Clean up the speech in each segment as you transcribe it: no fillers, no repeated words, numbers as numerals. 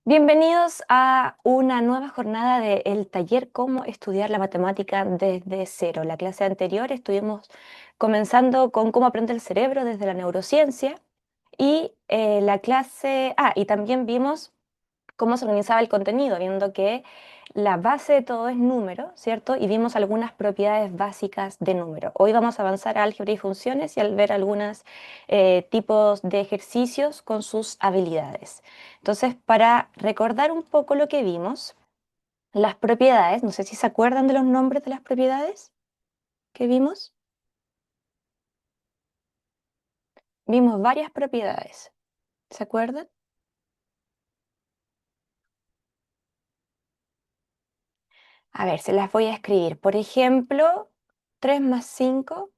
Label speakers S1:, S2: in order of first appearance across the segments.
S1: Bienvenidos a una nueva jornada del taller Cómo estudiar la matemática desde cero. La clase anterior estuvimos comenzando con cómo aprende el cerebro desde la neurociencia y y también vimos cómo se organizaba el contenido, viendo que la base de todo es número, ¿cierto? Y vimos algunas propiedades básicas de número. Hoy vamos a avanzar a álgebra y funciones y al ver algunos tipos de ejercicios con sus habilidades. Entonces, para recordar un poco lo que vimos, las propiedades, no sé si se acuerdan de los nombres de las propiedades que vimos. Vimos varias propiedades, ¿se acuerdan? A ver, se las voy a escribir. Por ejemplo, 3 más 5.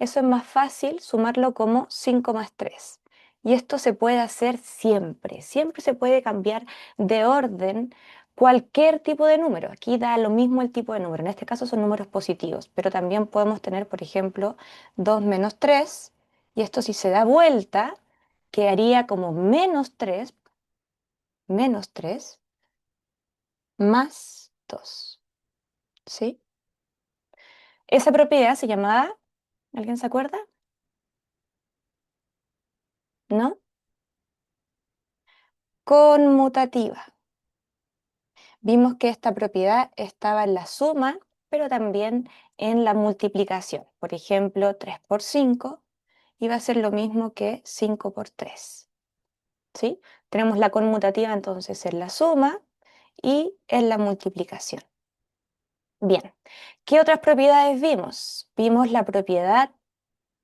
S1: Eso es más fácil sumarlo como 5 más 3. Y esto se puede hacer siempre. Siempre se puede cambiar de orden cualquier tipo de número. Aquí da lo mismo el tipo de número. En este caso son números positivos. Pero también podemos tener, por ejemplo, 2 menos 3. Y esto si se da vuelta, quedaría como menos 3 más 2. ¿Sí? Esa propiedad se llamaba, ¿alguien se acuerda? ¿No? Conmutativa. Vimos que esta propiedad estaba en la suma, pero también en la multiplicación. Por ejemplo, 3 por 5 iba a ser lo mismo que 5 por 3. ¿Sí? Tenemos la conmutativa entonces en la suma y en la multiplicación. Bien, ¿qué otras propiedades vimos? Vimos la propiedad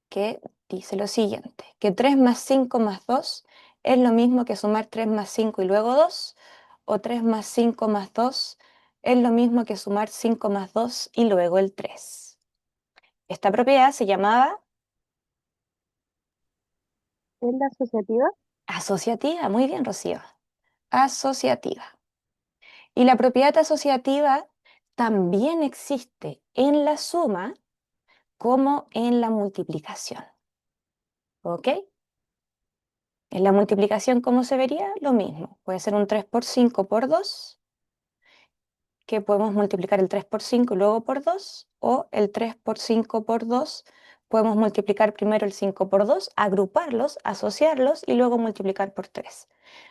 S1: que dice lo siguiente, que 3 más 5 más 2 es lo mismo que sumar 3 más 5 y luego 2, o 3 más 5 más 2 es lo mismo que sumar 5 más 2 y luego el 3. Esta propiedad se llamaba
S2: Celda asociativa.
S1: asociativa. Muy bien, Rocío. Asociativa. Y la propiedad asociativa también existe en la suma como en la multiplicación. ¿Ok? En la multiplicación, ¿cómo se vería? Lo mismo. Puede ser un 3 por 5 por 2, que podemos multiplicar el 3 por 5 y luego por 2, o el 3 por 5 por 2, podemos multiplicar primero el 5 por 2, agruparlos, asociarlos y luego multiplicar por 3.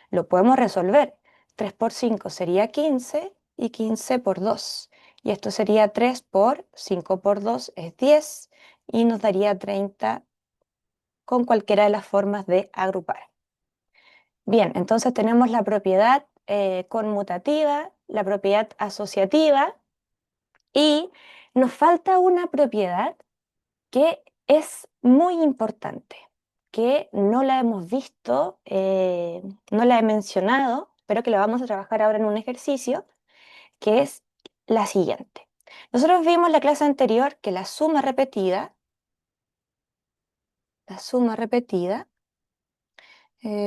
S1: Lo podemos resolver. 3 por 5 sería 15 y 15 por 2. Y esto sería 3 por 5 por 2 es 10 y nos daría 30 con cualquiera de las formas de agrupar. Bien, entonces tenemos la propiedad conmutativa, la propiedad asociativa y nos falta una propiedad que es muy importante, que no la hemos visto, no la he mencionado, pero que la vamos a trabajar ahora en un ejercicio, que es la siguiente. Nosotros vimos en la clase anterior que la suma repetida,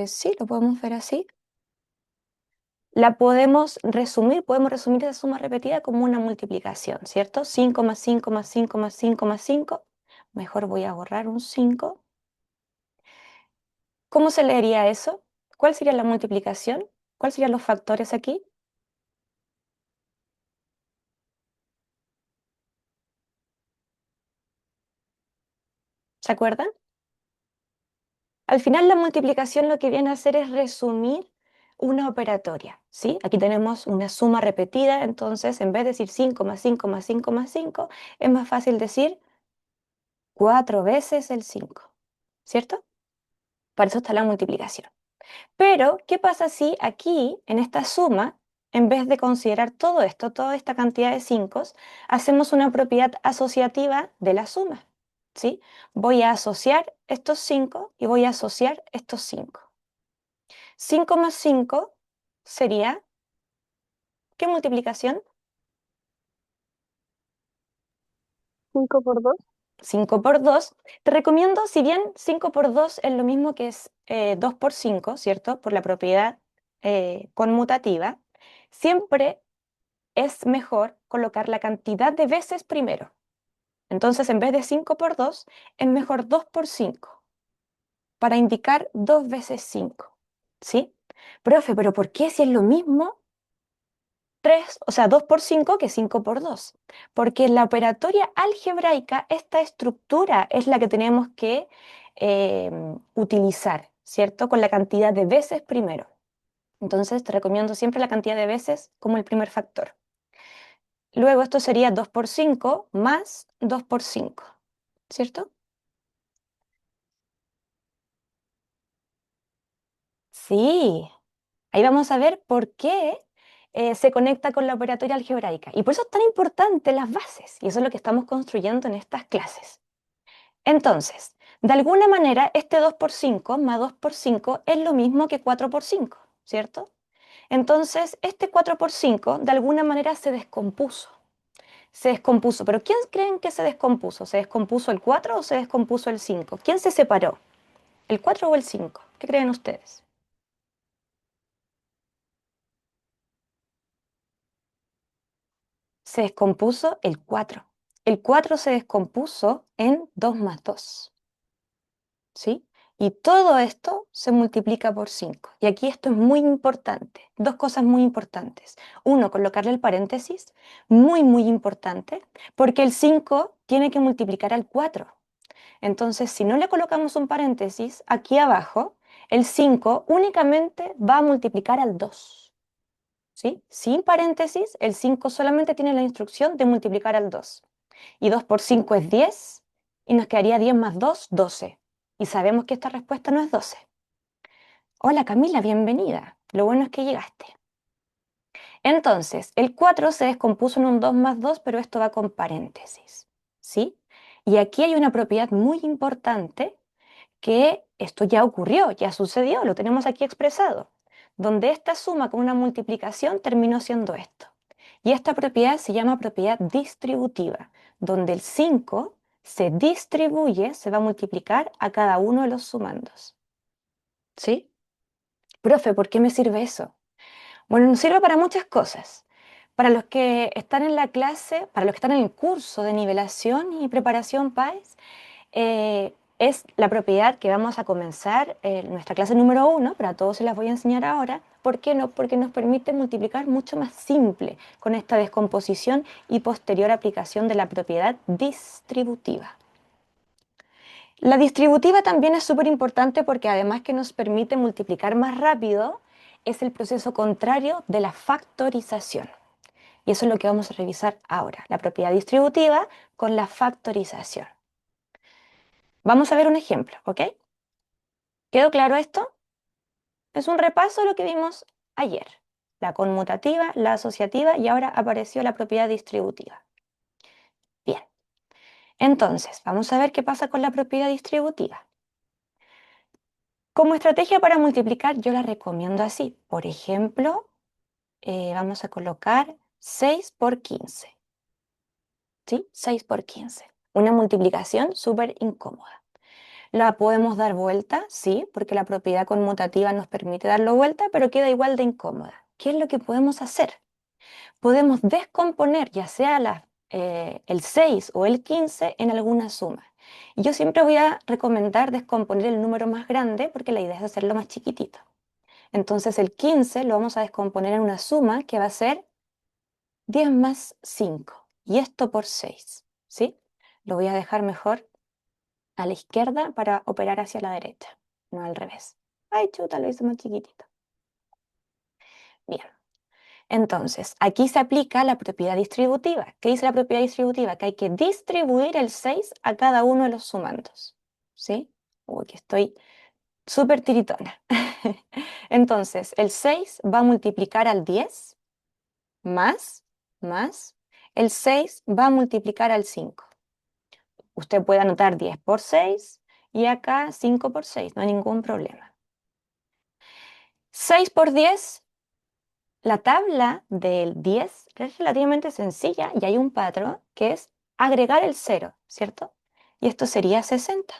S1: sí, lo podemos ver así. Podemos resumir esa suma repetida como una multiplicación, ¿cierto? 5 más 5 más 5 más 5 más 5. Mejor voy a borrar un 5. ¿Cómo se leería eso? ¿Cuál sería la multiplicación? ¿Cuáles serían los factores aquí? ¿Se acuerdan? Al final la multiplicación lo que viene a hacer es resumir una operatoria, ¿sí? Aquí tenemos una suma repetida, entonces en vez de decir 5 más 5 más 5 más 5, es más fácil decir 4 veces el 5, ¿cierto? Para eso está la multiplicación. Pero, ¿qué pasa si aquí, en esta suma, en vez de considerar todo esto, toda esta cantidad de 5, hacemos una propiedad asociativa de la suma? ¿Sí? Voy a asociar estos 5 y voy a asociar estos 5. 5 más 5 sería, ¿qué multiplicación?
S2: 5 por 2.
S1: 5 por 2. Te recomiendo, si bien 5 por 2 es lo mismo que es 2 por 5, ¿cierto? Por la propiedad conmutativa, siempre es mejor colocar la cantidad de veces primero. Entonces, en vez de 5 por 2, es mejor 2 por 5 para indicar 2 veces 5. ¿Sí? Profe, ¿pero por qué si es lo mismo 3, o sea, 2 por 5 que 5 por 2? Porque en la operatoria algebraica esta estructura es la que tenemos que utilizar, ¿cierto? Con la cantidad de veces primero. Entonces te recomiendo siempre la cantidad de veces como el primer factor. Luego esto sería 2 por 5 más 2 por 5, ¿cierto? Sí, ahí vamos a ver por qué se conecta con la operatoria algebraica. Y por eso es tan importante las bases. Y eso es lo que estamos construyendo en estas clases. Entonces, de alguna manera, este 2 por 5 más 2 por 5 es lo mismo que 4 por 5, ¿cierto? Entonces, este 4 por 5 de alguna manera se descompuso. Se descompuso. ¿Pero quién creen que se descompuso? ¿Se descompuso el 4 o se descompuso el 5? ¿Quién se separó? ¿El 4 o el 5? ¿Qué creen ustedes? Se descompuso el 4. El 4 se descompuso en 2 más 2, ¿sí? Y todo esto se multiplica por 5. Y aquí esto es muy importante. Dos cosas muy importantes. Uno, colocarle el paréntesis, muy, muy importante, porque el 5 tiene que multiplicar al 4. Entonces, si no le colocamos un paréntesis, aquí abajo, el 5 únicamente va a multiplicar al 2. ¿Sí? Sin paréntesis, el 5 solamente tiene la instrucción de multiplicar al 2. Y 2 por 5 es 10 y nos quedaría 10 más 2, 12. Y sabemos que esta respuesta no es 12. Hola Camila, bienvenida. Lo bueno es que llegaste. Entonces, el 4 se descompuso en un 2 más 2, pero esto va con paréntesis. ¿Sí? Y aquí hay una propiedad muy importante que esto ya ocurrió, ya sucedió, lo tenemos aquí expresado, donde esta suma con una multiplicación terminó siendo esto. Y esta propiedad se llama propiedad distributiva, donde el 5 se distribuye, se va a multiplicar a cada uno de los sumandos. ¿Sí? Profe, ¿por qué me sirve eso? Bueno, nos sirve para muchas cosas. Para los que están en la clase, para los que están en el curso de nivelación y preparación PAES, es la propiedad que vamos a comenzar en nuestra clase número 1, pero a todos se las voy a enseñar ahora. ¿Por qué no? Porque nos permite multiplicar mucho más simple con esta descomposición y posterior aplicación de la propiedad distributiva. La distributiva también es súper importante porque además que nos permite multiplicar más rápido, es el proceso contrario de la factorización. Y eso es lo que vamos a revisar ahora, la propiedad distributiva con la factorización. Vamos a ver un ejemplo, ¿ok? ¿Quedó claro esto? Es un repaso de lo que vimos ayer. La conmutativa, la asociativa y ahora apareció la propiedad distributiva. Bien, entonces vamos a ver qué pasa con la propiedad distributiva. Como estrategia para multiplicar yo la recomiendo así. Por ejemplo, vamos a colocar 6 por 15. ¿Sí? 6 por 15. Una multiplicación súper incómoda. ¿La podemos dar vuelta? Sí, porque la propiedad conmutativa nos permite darlo vuelta, pero queda igual de incómoda. ¿Qué es lo que podemos hacer? Podemos descomponer ya sea el 6 o el 15 en alguna suma. Y yo siempre voy a recomendar descomponer el número más grande porque la idea es hacerlo más chiquitito. Entonces el 15 lo vamos a descomponer en una suma que va a ser 10 más 5 y esto por 6, ¿sí? Lo voy a dejar mejor a la izquierda para operar hacia la derecha, no al revés. Ay, chuta, lo hice más chiquitito. Bien, entonces aquí se aplica la propiedad distributiva. ¿Qué dice la propiedad distributiva? Que hay que distribuir el 6 a cada uno de los sumandos, ¿sí? Uy, que estoy súper tiritona. Entonces, el 6 va a multiplicar al 10 más, más. El 6 va a multiplicar al 5. Usted puede anotar 10 por 6 y acá 5 por 6, no hay ningún problema. 6 por 10, la tabla del 10 es relativamente sencilla y hay un patrón que es agregar el 0, ¿cierto? Y esto sería 60.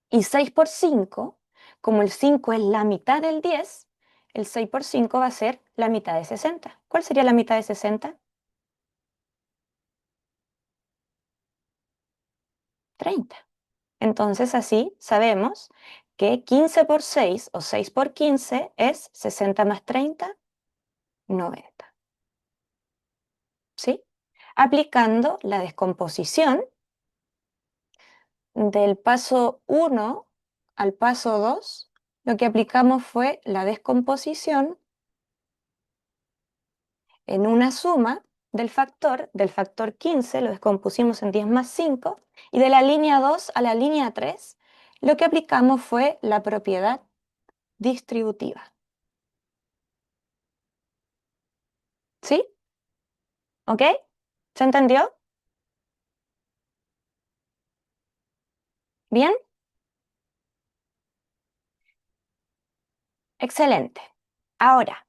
S1: Y 6 por 5, como el 5 es la mitad del 10, el 6 por 5 va a ser la mitad de 60. ¿Cuál sería la mitad de 60? 30. Entonces así sabemos que 15 por 6 o 6 por 15 es 60 más 30, 90. ¿Sí? Aplicando la descomposición del paso 1 al paso 2, lo que aplicamos fue la descomposición en una suma del factor 15, lo descompusimos en 10 más 5, y de la línea 2 a la línea 3, lo que aplicamos fue la propiedad distributiva. ¿Sí? ¿Ok? ¿Se entendió? ¿Bien? Excelente. Ahora,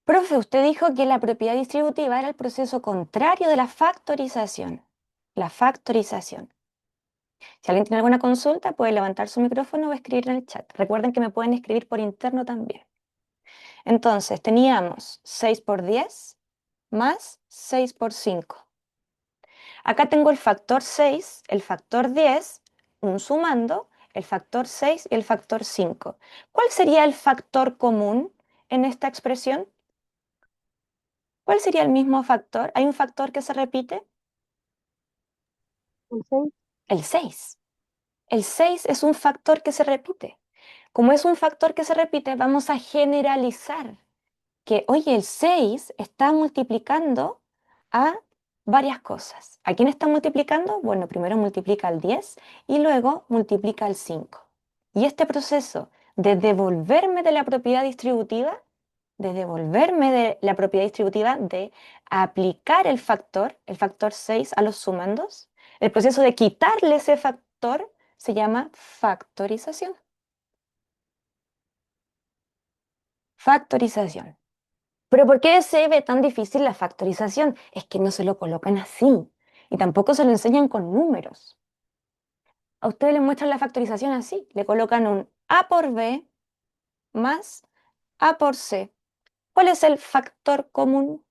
S1: profe, usted dijo que la propiedad distributiva era el proceso contrario de la factorización. La factorización. Si alguien tiene alguna consulta, puede levantar su micrófono o escribir en el chat. Recuerden que me pueden escribir por interno también. Entonces, teníamos 6 por 10 más 6 por 5. Acá tengo el factor 6, el factor 10, un sumando, el factor 6 y el factor 5. ¿Cuál sería el factor común en esta expresión? ¿Cuál sería el mismo factor? ¿Hay un factor que se repite?
S2: El 6.
S1: El 6. El 6 es un factor que se repite. Como es un factor que se repite, vamos a generalizar que, oye, el 6 está multiplicando a varias cosas. ¿A quién está multiplicando? Bueno, primero multiplica al 10 y luego multiplica al 5. Y este proceso de devolverme de la propiedad distributiva, de aplicar el factor 6 a los sumandos, el proceso de quitarle ese factor se llama factorización. Factorización. Pero ¿por qué se ve tan difícil la factorización? Es que no se lo colocan así y tampoco se lo enseñan con números. A ustedes les muestran la factorización así, le colocan un A por B más A por C. ¿Cuál es el factor común?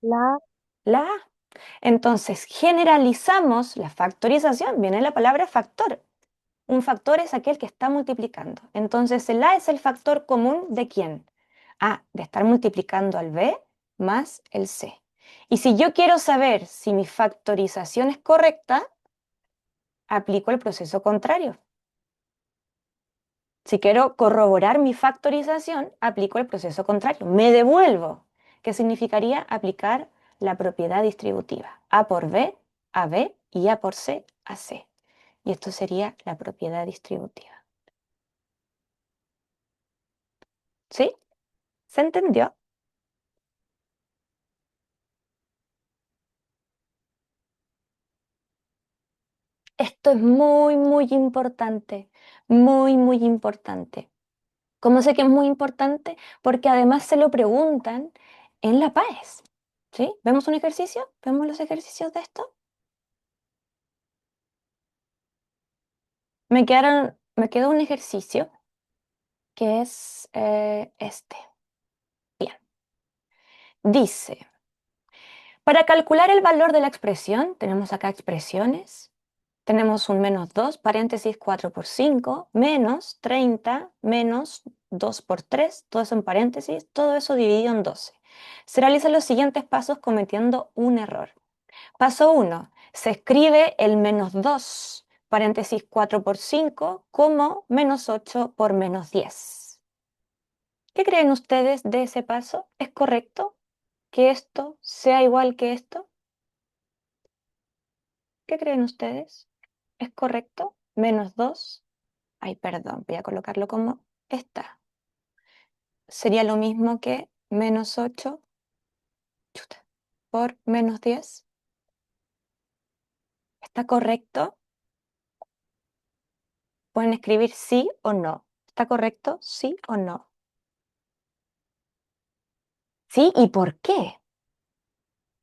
S2: La
S1: La A. Entonces, generalizamos la factorización, viene la palabra factor. Un factor es aquel que está multiplicando. Entonces, el A es el factor común de quién? A, de estar multiplicando al B más el C. Y si yo quiero saber si mi factorización es correcta, aplico el proceso contrario. Si quiero corroborar mi factorización, aplico el proceso contrario. Me devuelvo, que significaría aplicar la propiedad distributiva. A por B, a B y A por C, a C. Y esto sería la propiedad distributiva. ¿Sí? ¿Se entendió? Esto es muy, muy importante, muy, muy importante. ¿Cómo sé que es muy importante? Porque además se lo preguntan en la PAES. ¿Sí? ¿Vemos un ejercicio? ¿Vemos los ejercicios de esto? Me quedó un ejercicio que es este. Bien. Dice, para calcular el valor de la expresión, tenemos acá expresiones. Tenemos un menos 2 paréntesis 4 por 5 menos 30 menos 2 por 3 todo eso en paréntesis, todo eso dividido en 12. Se realizan los siguientes pasos cometiendo un error. Paso 1. Se escribe el menos 2 paréntesis 4 por 5 como menos 8 por menos 10. ¿Qué creen ustedes de ese paso? ¿Es correcto que esto sea igual que esto? ¿Qué creen ustedes? ¿Es correcto? Menos 2. Ay, perdón, voy a colocarlo como está. Sería lo mismo que menos 8 chuta, por menos 10. ¿Está correcto? Pueden escribir sí o no. ¿Está correcto? Sí o no. ¿Sí? ¿Y por qué?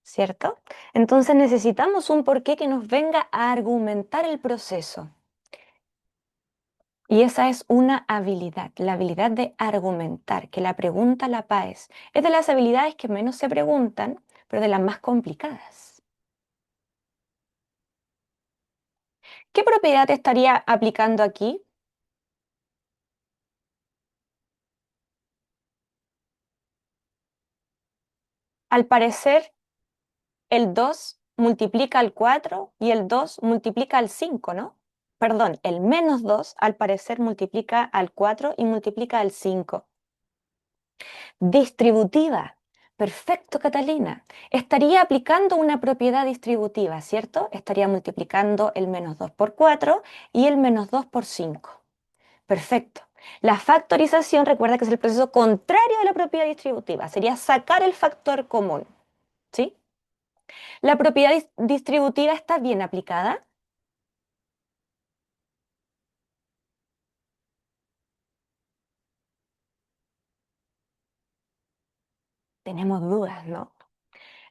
S1: ¿Cierto? Entonces necesitamos un porqué que nos venga a argumentar el proceso. Y esa es una habilidad, la habilidad de argumentar, que la pregunta la PAES. Es de las habilidades que menos se preguntan, pero de las más complicadas. ¿Qué propiedad estaría aplicando aquí? Al parecer, el 2 multiplica al 4 y el 2 multiplica al 5, ¿no? Perdón, el menos 2 al parecer multiplica al 4 y multiplica al 5. Distributiva. Perfecto, Catalina. Estaría aplicando una propiedad distributiva, ¿cierto? Estaría multiplicando el menos 2 por 4 y el menos 2 por 5. Perfecto. La factorización, recuerda que es el proceso contrario de la propiedad distributiva. Sería sacar el factor común, ¿sí? ¿La propiedad distributiva está bien aplicada? Tenemos dudas, ¿no?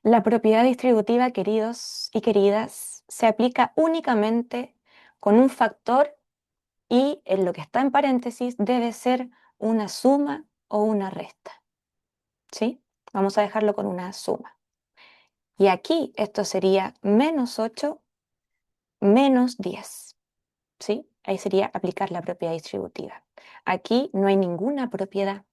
S1: La propiedad distributiva, queridos y queridas, se aplica únicamente con un factor y en lo que está en paréntesis debe ser una suma o una resta, ¿sí? Vamos a dejarlo con una suma. Y aquí esto sería menos 8 menos 10, ¿sí? Ahí sería aplicar la propiedad distributiva. Aquí no hay ninguna propiedad.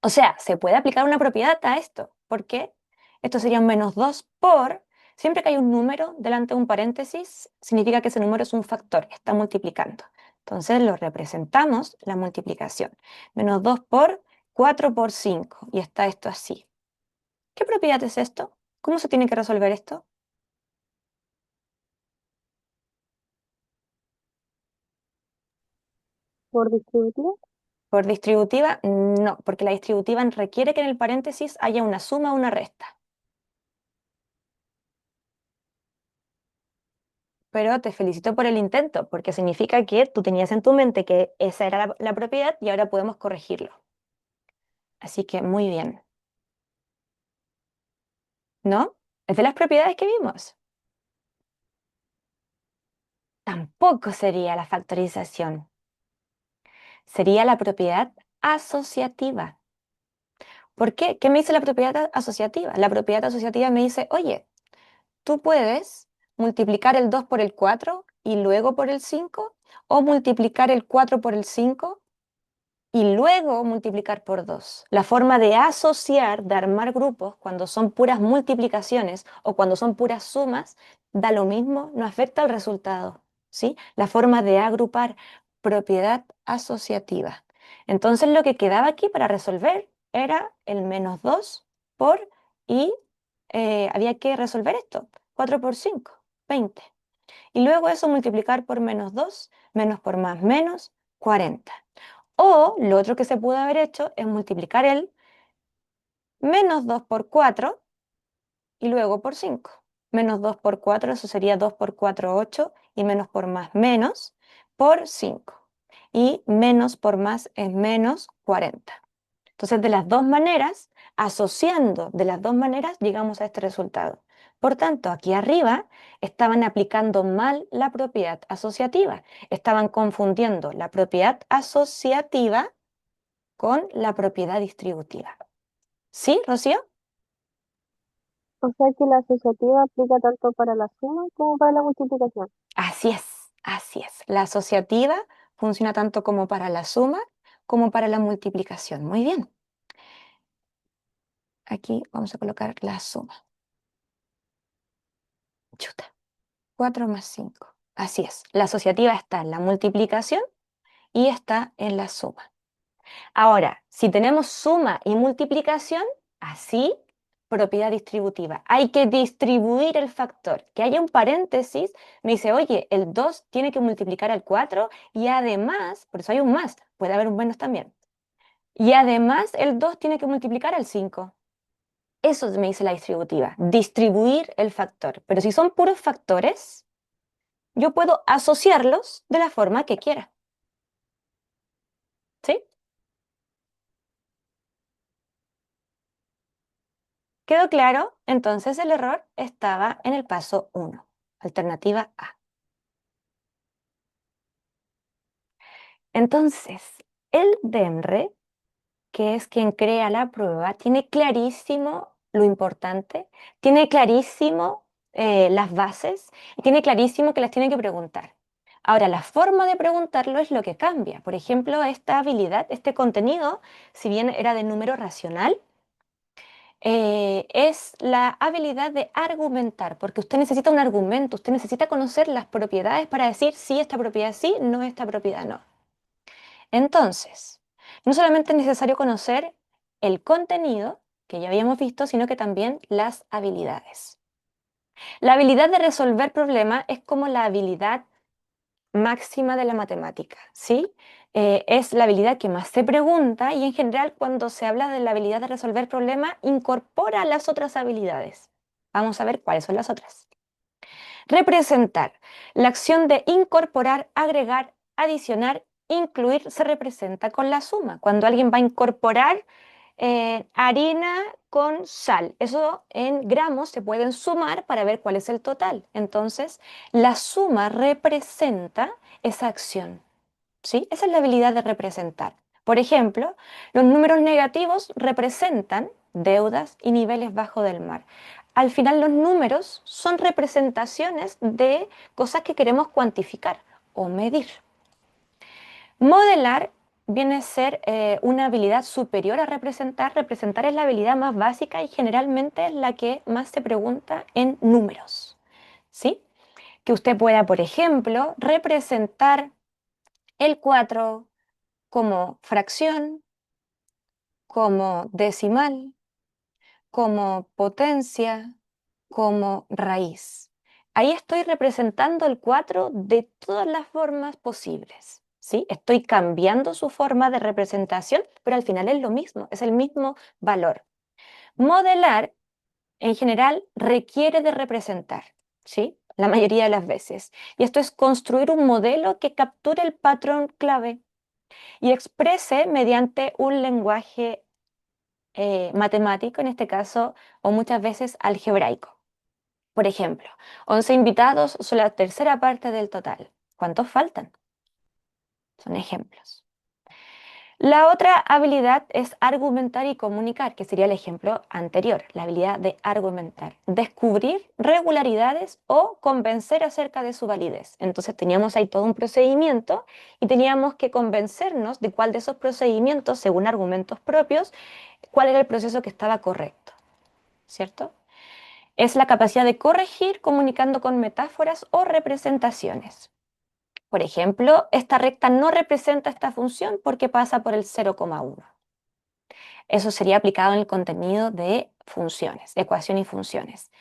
S1: O sea, se puede aplicar una propiedad a esto. ¿Por qué? Esto sería un menos 2 por, siempre que hay un número delante de un paréntesis, significa que ese número es un factor, está multiplicando. Entonces lo representamos la multiplicación. Menos 2 por 4 por 5. Y está esto así. ¿Qué propiedad es esto? ¿Cómo se tiene que resolver esto?
S2: por distributiva.
S1: Por distributiva, no, porque la distributiva requiere que en el paréntesis haya una suma o una resta. Pero te felicito por el intento, porque significa que tú tenías en tu mente que esa era la propiedad y ahora podemos corregirlo. Así que muy bien, ¿no? Es de las propiedades que vimos. Tampoco sería la factorización, sería la propiedad asociativa. ¿Por qué? ¿Qué me dice la propiedad asociativa? La propiedad asociativa me dice, oye, tú puedes multiplicar el 2 por el 4 y luego por el 5, o multiplicar el 4 por el 5 y luego multiplicar por 2. La forma de asociar, de armar grupos, cuando son puras multiplicaciones o cuando son puras sumas, da lo mismo, no afecta al resultado, ¿sí? La forma de agrupar, propiedad asociativa. Entonces lo que quedaba aquí para resolver era el menos 2 por, y había que resolver esto, 4 por 5, 20. Y luego eso multiplicar por menos 2, menos por más menos, 40. O lo otro que se pudo haber hecho es multiplicar el menos 2 por 4 y luego por 5. Menos 2 por 4, eso sería 2 por 4, 8, y menos por más menos por 5. Y menos por más es menos 40. Entonces, de las dos maneras, asociando de las dos maneras, llegamos a este resultado. Por tanto, aquí arriba estaban aplicando mal la propiedad asociativa. Estaban confundiendo la propiedad asociativa con la propiedad distributiva. ¿Sí, Rocío?
S2: O sea que la asociativa aplica tanto para la suma como para la multiplicación.
S1: Así es, así es. La asociativa funciona tanto como para la suma como para la multiplicación. Muy bien. Aquí vamos a colocar la suma. Chuta. 4 más 5. Así es. La asociativa está en la multiplicación y está en la suma. Ahora, si tenemos suma y multiplicación, así, propiedad distributiva. Hay que distribuir el factor. Que haya un paréntesis, me dice, oye, el 2 tiene que multiplicar al 4 y además, por eso hay un más, puede haber un menos también. Y además el 2 tiene que multiplicar al 5. Eso me dice la distributiva, distribuir el factor. Pero si son puros factores, yo puedo asociarlos de la forma que quiera. ¿Sí? ¿Quedó claro? Entonces el error estaba en el paso 1, alternativa A. Entonces, el DEMRE, que es quien crea la prueba, tiene clarísimo lo importante, tiene clarísimo las bases y tiene clarísimo que las tiene que preguntar. Ahora, la forma de preguntarlo es lo que cambia. Por ejemplo, esta habilidad, este contenido, si bien era de número racional, es la habilidad de argumentar, porque usted necesita un argumento, usted necesita conocer las propiedades para decir si esta propiedad sí, no esta propiedad no. Entonces, no solamente es necesario conocer el contenido, que ya habíamos visto, sino que también las habilidades. La habilidad de resolver problemas es como la habilidad máxima de la matemática, ¿sí? Es la habilidad que más se pregunta y en general cuando se habla de la habilidad de resolver problemas incorpora las otras habilidades. Vamos a ver cuáles son las otras. Representar. La acción de incorporar, agregar, adicionar, incluir se representa con la suma. Cuando alguien va a incorporar harina con sal, eso en gramos se pueden sumar para ver cuál es el total. Entonces, la suma representa esa acción. ¿Sí? Esa es la habilidad de representar. Por ejemplo, los números negativos representan deudas y niveles bajo del mar. Al final los números son representaciones de cosas que queremos cuantificar o medir. Modelar viene a ser una habilidad superior a representar. Representar es la habilidad más básica y generalmente es la que más se pregunta en números. ¿Sí? Que usted pueda, por ejemplo, representar el 4 como fracción, como decimal, como potencia, como raíz. Ahí estoy representando el 4 de todas las formas posibles, ¿sí? Estoy cambiando su forma de representación, pero al final es lo mismo, es el mismo valor. Modelar, en general, requiere de representar, ¿sí? La mayoría de las veces. Y esto es construir un modelo que capture el patrón clave y exprese mediante un lenguaje matemático, en este caso, o muchas veces algebraico. Por ejemplo, 11 invitados son la tercera parte del total. ¿Cuántos faltan? Son ejemplos. La otra habilidad es argumentar y comunicar, que sería el ejemplo anterior, la habilidad de argumentar, descubrir regularidades o convencer acerca de su validez. Entonces teníamos ahí todo un procedimiento y teníamos que convencernos de cuál de esos procedimientos, según argumentos propios, cuál era el proceso que estaba correcto, ¿cierto? Es la capacidad de corregir comunicando con metáforas o representaciones. Por ejemplo, esta recta no representa esta función porque pasa por el 0,1. Eso sería aplicado en el contenido de funciones, ecuación y funciones.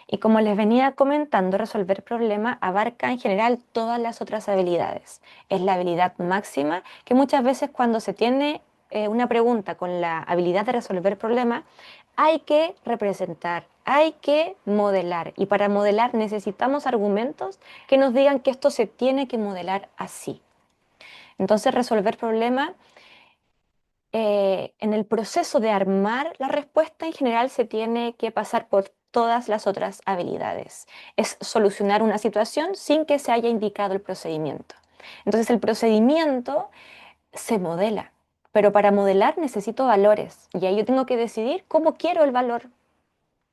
S1: Y como les venía comentando, resolver problemas abarca en general todas las otras habilidades. Es la habilidad máxima que muchas veces cuando se tiene una pregunta con la habilidad de resolver problemas, hay que representar, hay que modelar. Y para modelar necesitamos argumentos que nos digan que esto se tiene que modelar así. Entonces, resolver problemas en el proceso de armar la respuesta en general se tiene que pasar por todas las otras habilidades. Es solucionar una situación sin que se haya indicado el procedimiento. Entonces el procedimiento se modela, pero para modelar necesito valores y ahí yo tengo que decidir cómo quiero el valor,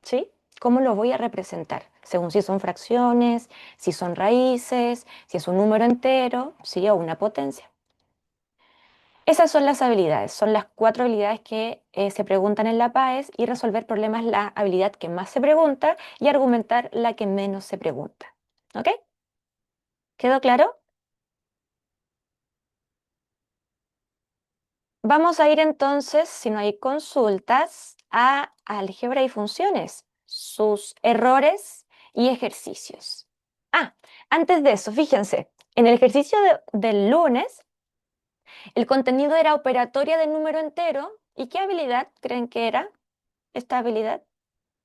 S1: ¿sí? ¿Cómo lo voy a representar? Según si son fracciones, si son raíces, si es un número entero, ¿sí? O una potencia. Esas son las habilidades, son las cuatro habilidades que se preguntan en la PAES y resolver problemas la habilidad que más se pregunta y argumentar la que menos se pregunta. ¿Ok? ¿Quedó claro? Vamos a ir entonces, si no hay consultas, a álgebra y funciones, sus errores y ejercicios. Ah, antes de eso, fíjense, en el ejercicio del lunes, el contenido era operatoria de número entero. ¿Y qué habilidad creen que era esta habilidad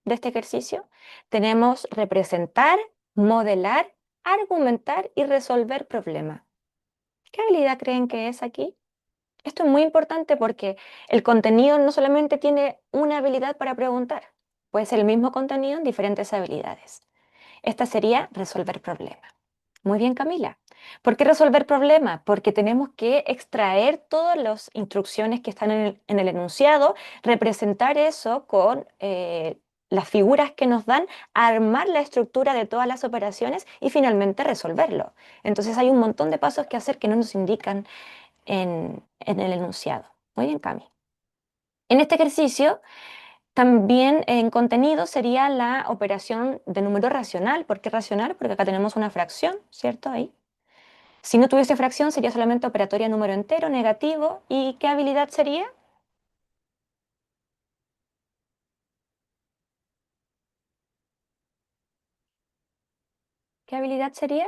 S1: de este ejercicio? Tenemos representar, modelar, argumentar y resolver problemas. ¿Qué habilidad creen que es aquí? Esto es muy importante porque el contenido no solamente tiene una habilidad para preguntar, puede ser el mismo contenido en diferentes habilidades. Esta sería resolver problemas. Muy bien, Camila. ¿Por qué resolver problemas? Porque tenemos que extraer todas las instrucciones que están en el enunciado, representar eso con las figuras que nos dan, armar la estructura de todas las operaciones y finalmente resolverlo. Entonces hay un montón de pasos que hacer que no nos indican en el enunciado. Muy bien, Cami. En este ejercicio, también en contenido sería la operación de número racional. ¿Por qué racional? Porque acá tenemos una fracción, ¿cierto? Ahí. Si no tuviese fracción, sería solamente operatoria número entero, negativo. ¿Y qué habilidad sería? ¿Qué habilidad sería?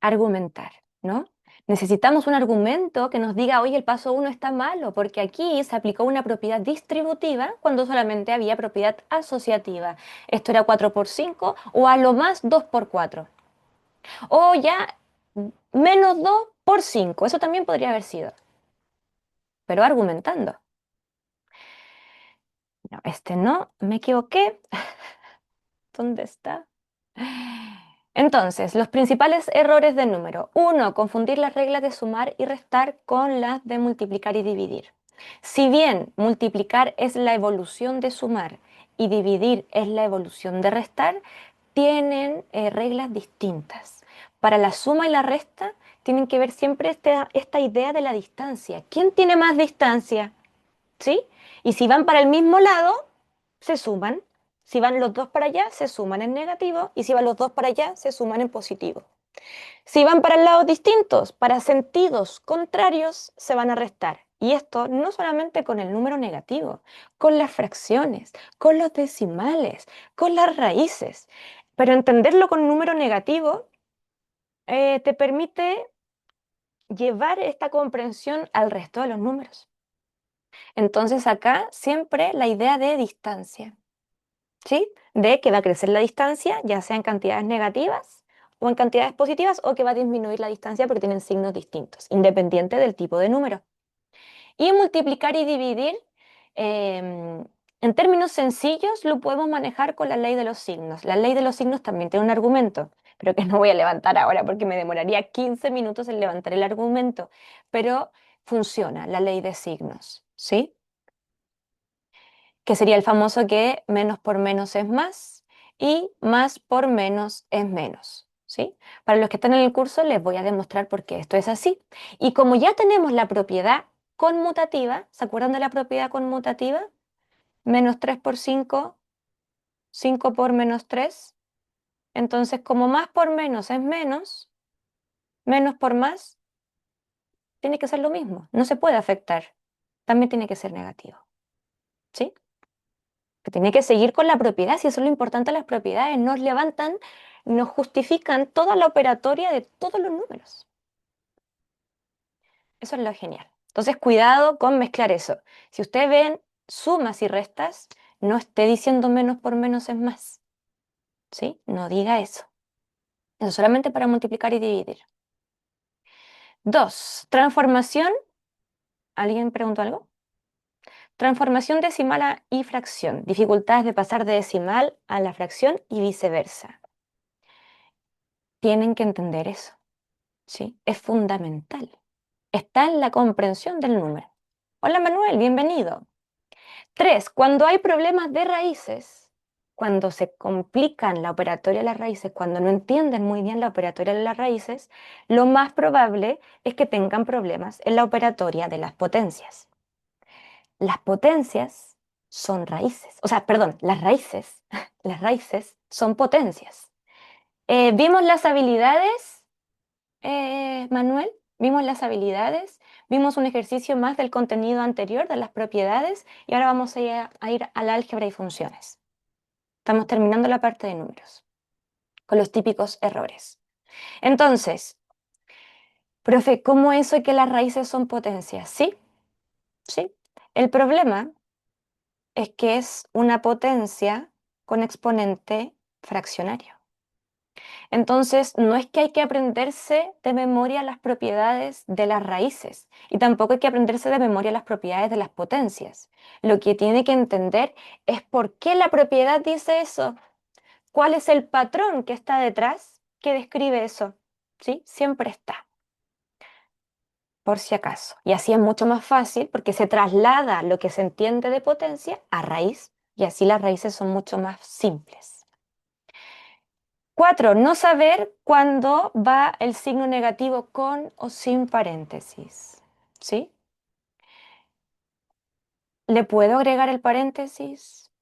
S1: Argumentar, ¿no? Necesitamos un argumento que nos diga, oye, el paso uno está malo, porque aquí se aplicó una propiedad distributiva cuando solamente había propiedad asociativa. Esto era 4 por 5 o a lo más 2 por 4. O ya menos 2 por 5. Eso también podría haber sido, pero argumentando. No, este no, me equivoqué. ¿Dónde está? Entonces, los principales errores de número. Uno, confundir las reglas de sumar y restar con las de multiplicar y dividir. Si bien multiplicar es la evolución de sumar y dividir es la evolución de restar, tienen reglas distintas. Para la suma y la resta tienen que ver siempre esta idea de la distancia. ¿Quién tiene más distancia? ¿Sí? Y si van para el mismo lado, se suman. Si van los dos para allá, se suman en negativo. Y si van los dos para allá, se suman en positivo. Si van para lados distintos, para sentidos contrarios, se van a restar. Y esto no solamente con el número negativo, con las fracciones, con los decimales, con las raíces. Pero entenderlo con número negativo te permite llevar esta comprensión al resto de los números. Entonces acá siempre la idea de distancia, ¿sí? De que va a crecer la distancia, ya sea en cantidades negativas o en cantidades positivas, o que va a disminuir la distancia porque tienen signos distintos, independiente del tipo de número. Y multiplicar y dividir, em, en términos sencillos, lo podemos manejar con la ley de los signos. La ley de los signos también tiene un argumento, pero que no voy a levantar ahora porque me demoraría 15 minutos en levantar el argumento, pero funciona la ley de signos, ¿sí? Que sería el famoso que menos por menos es más y más por menos es menos, ¿sí? Para los que están en el curso les voy a demostrar por qué esto es así. Y como ya tenemos la propiedad conmutativa, ¿se acuerdan de la propiedad conmutativa? Menos 3 por 5, 5 por menos 3. Entonces, como más por menos es menos, menos por más, tiene que ser lo mismo. No se puede afectar. También tiene que ser negativo, ¿sí? Que tiene que seguir con la propiedad, si eso es lo importante de las propiedades, nos levantan, nos justifican toda la operatoria de todos los números. Eso es lo genial. Entonces, cuidado con mezclar eso. Si ustedes ven sumas y restas, no esté diciendo menos por menos es más, ¿sí? No diga eso. Eso solamente para multiplicar y dividir. Dos, transformación. ¿Alguien preguntó algo? Transformación decimal y fracción. Dificultades de pasar de decimal a la fracción y viceversa. Tienen que entender eso. ¿Sí? Es fundamental. Está en la comprensión del número. Hola Manuel, bienvenido. Tres, cuando hay problemas de raíces, cuando se complican la operatoria de las raíces, cuando no entienden muy bien la operatoria de las raíces, lo más probable es que tengan problemas en la operatoria de las potencias. Las potencias son raíces, o sea, perdón, las raíces, las raíces son potencias. Vimos las habilidades. Manuel, vimos las habilidades, vimos un ejercicio más del contenido anterior de las propiedades y ahora vamos a ir al álgebra y funciones. Estamos terminando la parte de números con los típicos errores. Entonces, profe, ¿cómo eso que las raíces son potencias? Sí, sí. El problema es que es una potencia con exponente fraccionario. Entonces, no es que hay que aprenderse de memoria las propiedades de las raíces y tampoco hay que aprenderse de memoria las propiedades de las potencias. Lo que tiene que entender es por qué la propiedad dice eso, cuál es el patrón que está detrás que describe eso. ¿Sí? Siempre está. por si acaso. Y así es mucho más fácil porque se traslada lo que se entiende de potencia a raíz y así las raíces son mucho más simples. 4, no saber cuándo va el signo negativo con o sin paréntesis. ¿Sí? ¿Le puedo agregar el paréntesis?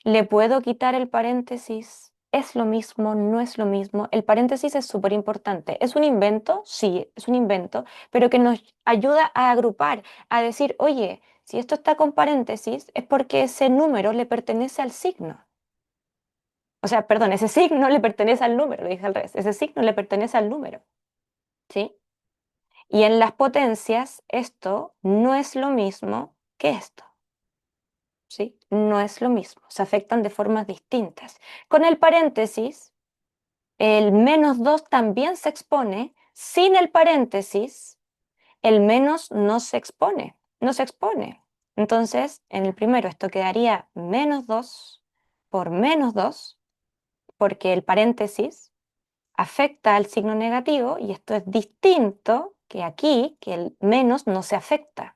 S1: ¿Le puedo quitar el paréntesis? ¿Es lo mismo? ¿No es lo mismo? El paréntesis es súper importante. ¿Es un invento? Sí, es un invento, pero que nos ayuda a agrupar, a decir, oye, si esto está con paréntesis, es porque ese número le pertenece al signo. O sea, perdón, ese signo le pertenece al número, lo dije al revés. Ese signo le pertenece al número, ¿sí? Y en las potencias, esto no es lo mismo que esto. ¿Sí? No es lo mismo, se afectan de formas distintas. Con el paréntesis, el -2 también se expone. Sin el paréntesis, el menos no se expone, no se expone. Entonces, en el primero esto quedaría -2 por -2, porque el paréntesis afecta al signo negativo y esto es distinto que aquí, que el menos no se afecta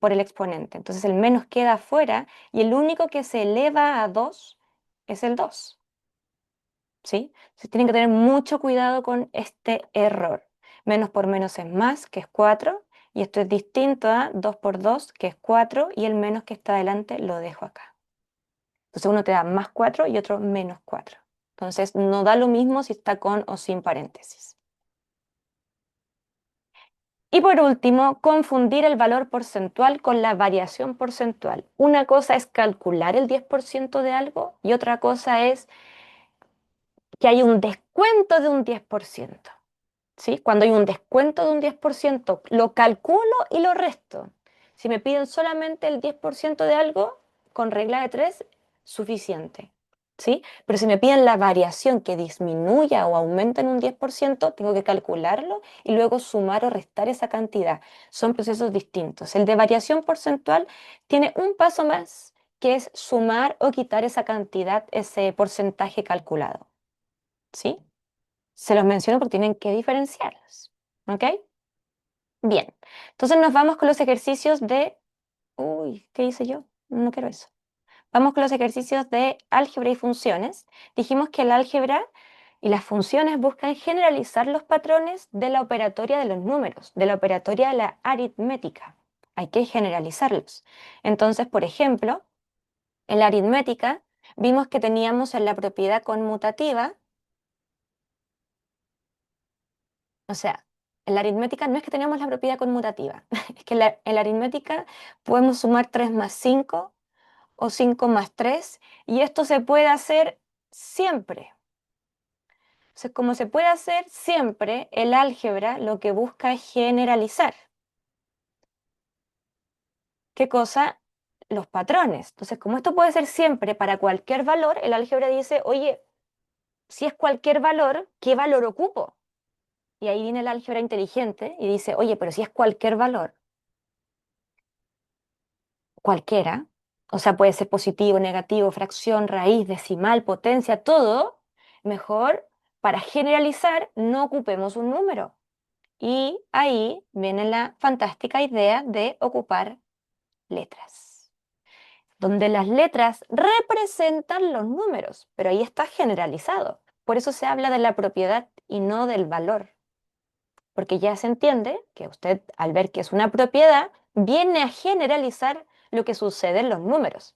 S1: por el exponente. Entonces el menos queda afuera y el único que se eleva a 2 es el 2. ¿Sí? Entonces tienen que tener mucho cuidado con este error. Menos por menos es más, que es 4, y esto es distinto a 2 por 2, que es 4, y el menos que está adelante lo dejo acá. Entonces uno te da +4 y otro -4. Entonces no da lo mismo si está con o sin paréntesis. Y por último, confundir el valor porcentual con la variación porcentual. Una cosa es calcular el 10% de algo y otra cosa es que hay un descuento de un 10%. ¿Sí? Cuando hay un descuento de un 10%, lo calculo y lo resto. Si me piden solamente el 10% de algo, con regla de 3, suficiente. ¿Sí? Pero si me piden la variación que disminuya o aumente en un 10%, tengo que calcularlo y luego sumar o restar esa cantidad. Son procesos distintos. El de variación porcentual tiene un paso más, que es sumar o quitar esa cantidad, ese porcentaje calculado. ¿Sí? Se los menciono porque tienen que diferenciarlos. ¿Ok? Bien. Entonces nos vamos con los ejercicios de... Uy, ¿qué hice yo? No quiero eso. Vamos con los ejercicios de álgebra y funciones. Dijimos que el álgebra y las funciones buscan generalizar los patrones de la operatoria de los números, de la operatoria de la aritmética. Hay que generalizarlos. Entonces, por ejemplo, en la aritmética vimos que teníamos en la propiedad conmutativa. O sea, en la aritmética no es que tenemos la propiedad conmutativa, es que en la aritmética podemos sumar 3 más 5 o 5 más 3 y esto se puede hacer siempre. Entonces, como se puede hacer siempre, el álgebra lo que busca es generalizar. ¿Qué cosa? Los patrones. Entonces, como esto puede ser siempre para cualquier valor, el álgebra dice, oye, si es cualquier valor, ¿qué valor ocupo? Y ahí viene el álgebra inteligente y dice, oye, pero si es cualquier valor, cualquiera, o sea, puede ser positivo, negativo, fracción, raíz, decimal, potencia, todo, mejor para generalizar no ocupemos un número. Y ahí viene la fantástica idea de ocupar letras, donde las letras representan los números, pero ahí está generalizado. Por eso se habla de la propiedad y no del valor, porque ya se entiende que usted, al ver que es una propiedad, viene a generalizar lo que sucede en los números.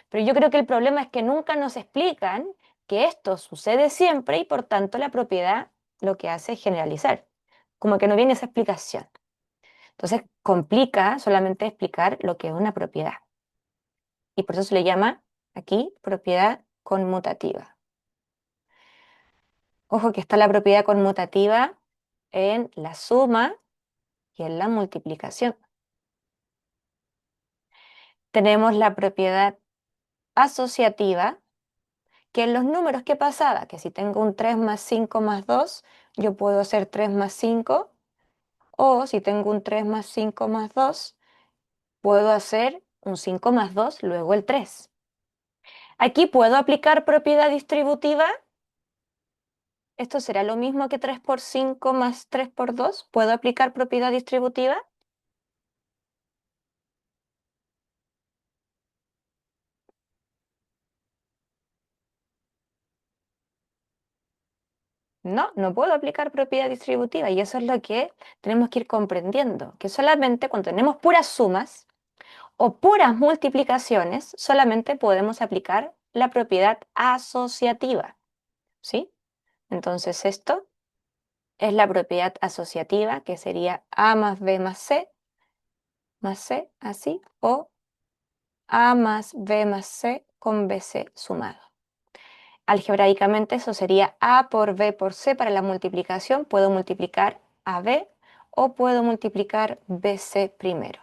S1: Pero yo creo que el problema es que nunca nos explican que esto sucede siempre y por tanto la propiedad lo que hace es generalizar. Como que no viene esa explicación. Entonces complica solamente explicar lo que es una propiedad. Y por eso se le llama aquí propiedad conmutativa. Ojo que está la propiedad conmutativa en la suma y en la multiplicación. Tenemos la propiedad asociativa, que en los números, ¿qué pasaba? Que si tengo un 3 más 5 más 2, yo puedo hacer 3 más 5, o si tengo un 3 más 5 más 2, puedo hacer un 5 más 2, luego el 3. Aquí puedo aplicar propiedad distributiva, ¿Esto será lo mismo que 3 por 5 más 3 por 2? ¿Puedo aplicar propiedad distributiva? No, no puedo aplicar propiedad distributiva y eso es lo que tenemos que ir comprendiendo, que solamente cuando tenemos puras sumas o puras multiplicaciones, solamente podemos aplicar la propiedad asociativa, ¿sí? Entonces esto es la propiedad asociativa, que sería A más B más C, así, o A más B más C con BC sumado. Algebraicamente eso sería A por B por C para la multiplicación. Puedo multiplicar AB o puedo multiplicar BC primero.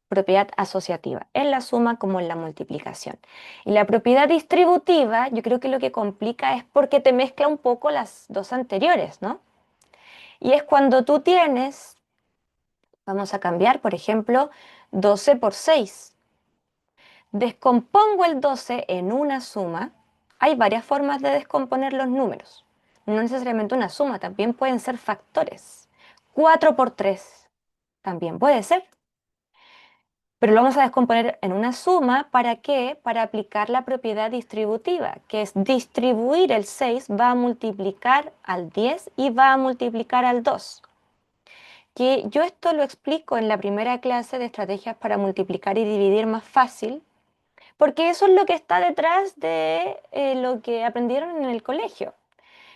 S1: Propiedad asociativa, en la suma como en la multiplicación. Y la propiedad distributiva, yo creo que lo que complica es porque te mezcla un poco las dos anteriores, ¿no? Y es cuando tú tienes, vamos a cambiar, por ejemplo, 12 por 6. Descompongo el 12 en una suma. Hay varias formas de descomponer los números. No necesariamente una suma, también pueden ser factores. 4 por 3 también puede ser. Pero lo vamos a descomponer en una suma. ¿Para qué? Para aplicar la propiedad distributiva, que es distribuir el 6 va a multiplicar al 10 y va a multiplicar al 2. Que yo esto lo explico en la primera clase de estrategias para multiplicar y dividir más fácil, porque eso es lo que está detrás de lo que aprendieron en el colegio.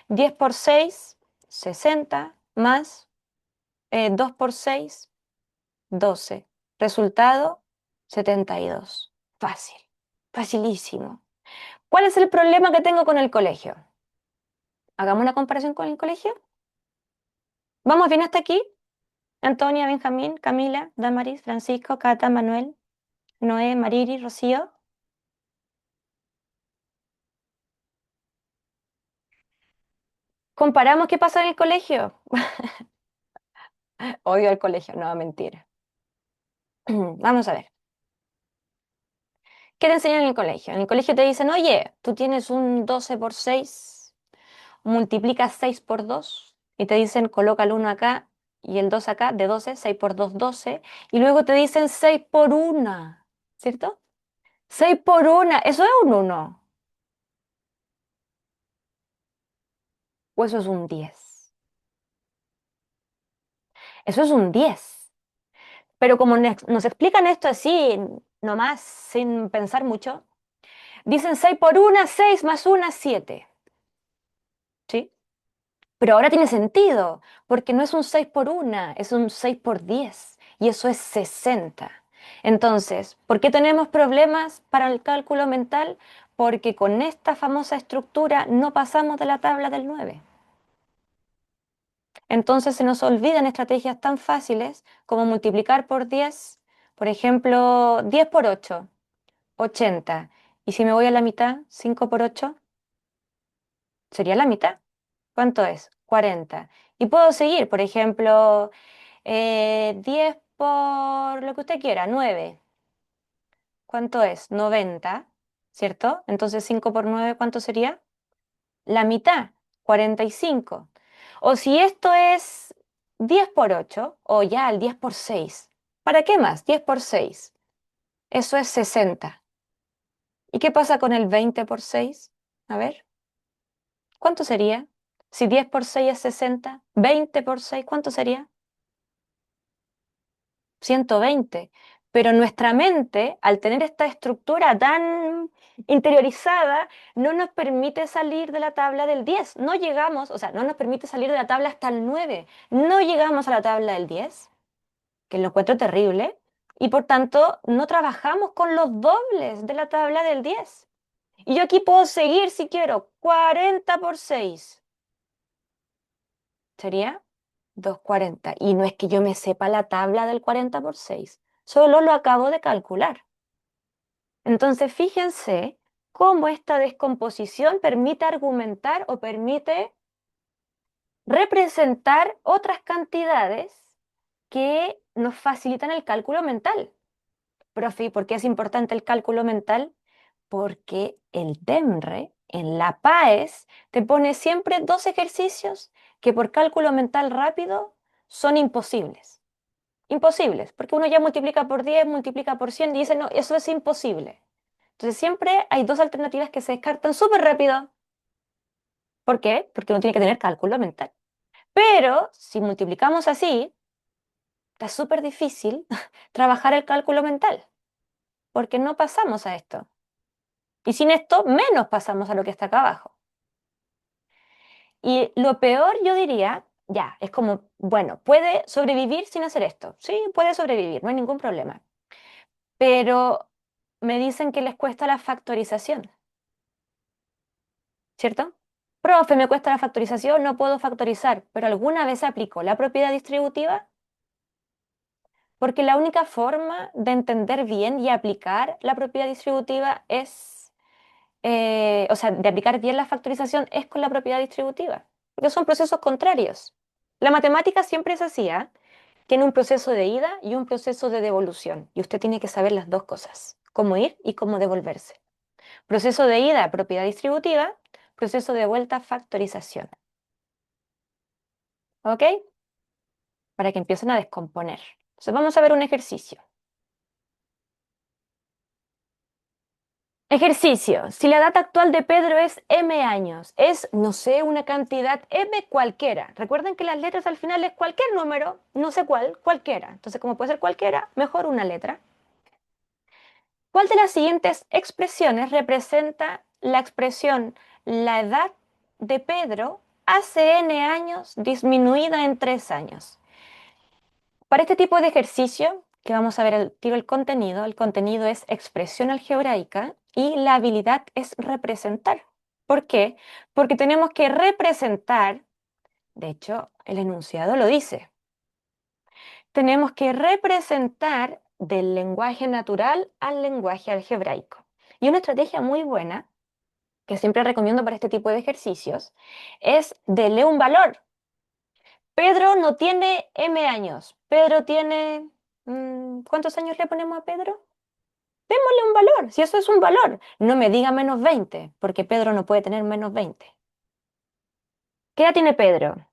S1: 10 por 6, 60, más 2 por 6, 12. Resultado, 72. Fácil, facilísimo. ¿Cuál es el problema que tengo con el colegio? Hagamos una comparación con el colegio. ¿Vamos bien hasta aquí? Antonia, Benjamín, Camila, Damaris, Francisco, Cata, Manuel, Noé, Mariri, Rocío. Comparamos qué pasa en el colegio. Odio el colegio, no, mentira. Vamos a ver. ¿Qué te enseñan en el colegio? En el colegio te dicen, oye, tú tienes un 12 por 6, multiplica 6 por 2 y te dicen, coloca el 1 acá y el 2 acá, de 12, 6 por 2, 12, y luego te dicen 6 por 1, ¿cierto? 6 por 1, ¿eso es un 1 o eso es un 10? Eso es un 10. Pero como nos explican esto así, nomás, sin pensar mucho, dicen 6 por 1, 6 más 1, 7. ¿Sí? Pero ahora tiene sentido, porque no es un 6 por 1, es un 6 por 10, y eso es 60. Entonces, ¿por qué tenemos problemas para el cálculo mental? Porque con esta famosa estructura no pasamos de la tabla del 9. Entonces se nos olvidan estrategias tan fáciles como multiplicar por 10, por ejemplo, 10 por 8, 80. Y si me voy a la mitad, 5 por 8, sería la mitad. ¿Cuánto es? 40. Y puedo seguir, por ejemplo, 10 por lo que usted quiera, 9. ¿Cuánto es? 90, ¿cierto? Entonces 5 por 9, ¿cuánto sería? La mitad, 45. O si esto es 10 por 8, o ya el 10 por 6. ¿Para qué más? 10 por 6. Eso es 60. ¿Y qué pasa con el 20 por 6? A ver, ¿cuánto sería? Si 10 por 6 es 60, 20 por 6, ¿cuánto sería? 120. Pero nuestra mente, al tener esta estructura tan interiorizada, no nos permite salir de la tabla del 10. No llegamos, o sea, no nos permite salir de la tabla hasta el 9. No llegamos a la tabla del 10, que lo encuentro terrible, y por tanto no trabajamos con los dobles de la tabla del 10. Y yo aquí puedo seguir si quiero. 40 por 6 sería 240. Y no es que yo me sepa la tabla del 40 por 6, solo lo acabo de calcular. Entonces, fíjense cómo esta descomposición permite argumentar o permite representar otras cantidades que nos facilitan el cálculo mental. Profe, ¿por qué es importante el cálculo mental? Porque el DEMRE En la PAES te pone siempre dos ejercicios que por cálculo mental rápido son imposibles. Imposibles, porque uno ya multiplica por 10, multiplica por 100 y dice, no, eso es imposible. Entonces siempre hay dos alternativas que se descartan súper rápido. ¿Por qué? Porque uno tiene que tener cálculo mental. Pero si multiplicamos así, está súper difícil trabajar el cálculo mental, porque no pasamos a esto. Y sin esto, menos pasamos a lo que está acá abajo. Y lo peor, yo diría, ya, es como, bueno, puede sobrevivir sin hacer esto. Sí, puede sobrevivir, no hay ningún problema. Pero me dicen que les cuesta la factorización, ¿cierto? Profe, me cuesta la factorización, no puedo factorizar, pero ¿alguna vez aplicó la propiedad distributiva? Porque la única forma de entender bien y aplicar la propiedad distributiva es, o sea, de aplicar bien la factorización es con la propiedad distributiva, porque son procesos contrarios. La matemática siempre es así, ¿ah? Tiene un proceso de ida y un proceso de devolución, y usted tiene que saber las dos cosas, cómo ir y cómo devolverse. Proceso de ida, propiedad distributiva, proceso de vuelta, factorización. ¿Ok? Para que empiecen a descomponer. Entonces vamos a ver un ejercicio. Ejercicio. Si la edad actual de Pedro es m años, es, no sé, una cantidad m cualquiera. Recuerden que las letras al final es cualquier número, no sé cuál, cualquiera. Entonces, como puede ser cualquiera, mejor una letra. ¿Cuál de las siguientes expresiones representa la expresión la edad de Pedro hace n años disminuida en 3 años? Para este tipo de ejercicio, que vamos a ver el tiro el contenido es expresión algebraica y la habilidad es representar. ¿Por qué? Porque tenemos que representar, de hecho, el enunciado lo dice, tenemos que representar del lenguaje natural al lenguaje algebraico. Y una estrategia muy buena, que siempre recomiendo para este tipo de ejercicios, es darle un valor. Pedro no tiene m años. Pedro tiene... ¿cuántos años le ponemos a Pedro? Démosle un valor, si eso es un valor. No me diga menos 20, porque Pedro no puede tener menos 20. ¿Qué edad tiene Pedro?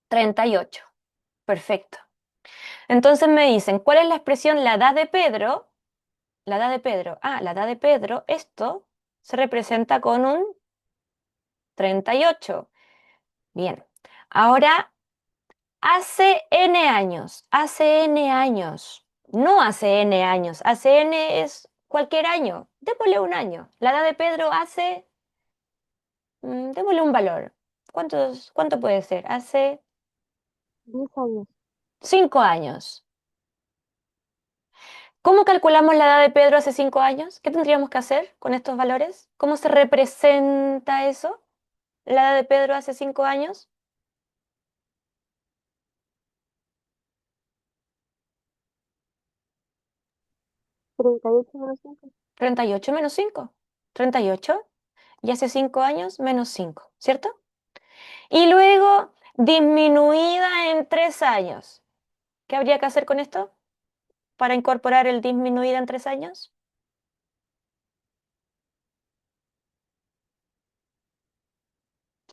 S1: 38. Perfecto. Entonces me dicen, ¿cuál es la expresión la edad de Pedro? La edad de Pedro. Ah, la edad de Pedro, esto se representa con un 38. Bien. Ahora hace n años, no hace n años, hace n es cualquier año, démosle un año. La edad de Pedro hace, démosle un valor. ¿Cuánto puede ser? Hace
S2: 10 años.
S1: 5 años. ¿Cómo calculamos la edad de Pedro hace 5 años? ¿Qué tendríamos que hacer con estos valores? ¿Cómo se representa eso? La edad de Pedro hace 5 años.
S2: 38 menos 5.
S1: 38 menos 5. 38 y hace 5 años menos 5, ¿cierto? Y luego disminuida en 3 años. ¿Qué habría que hacer con esto para incorporar el disminuida en 3 años?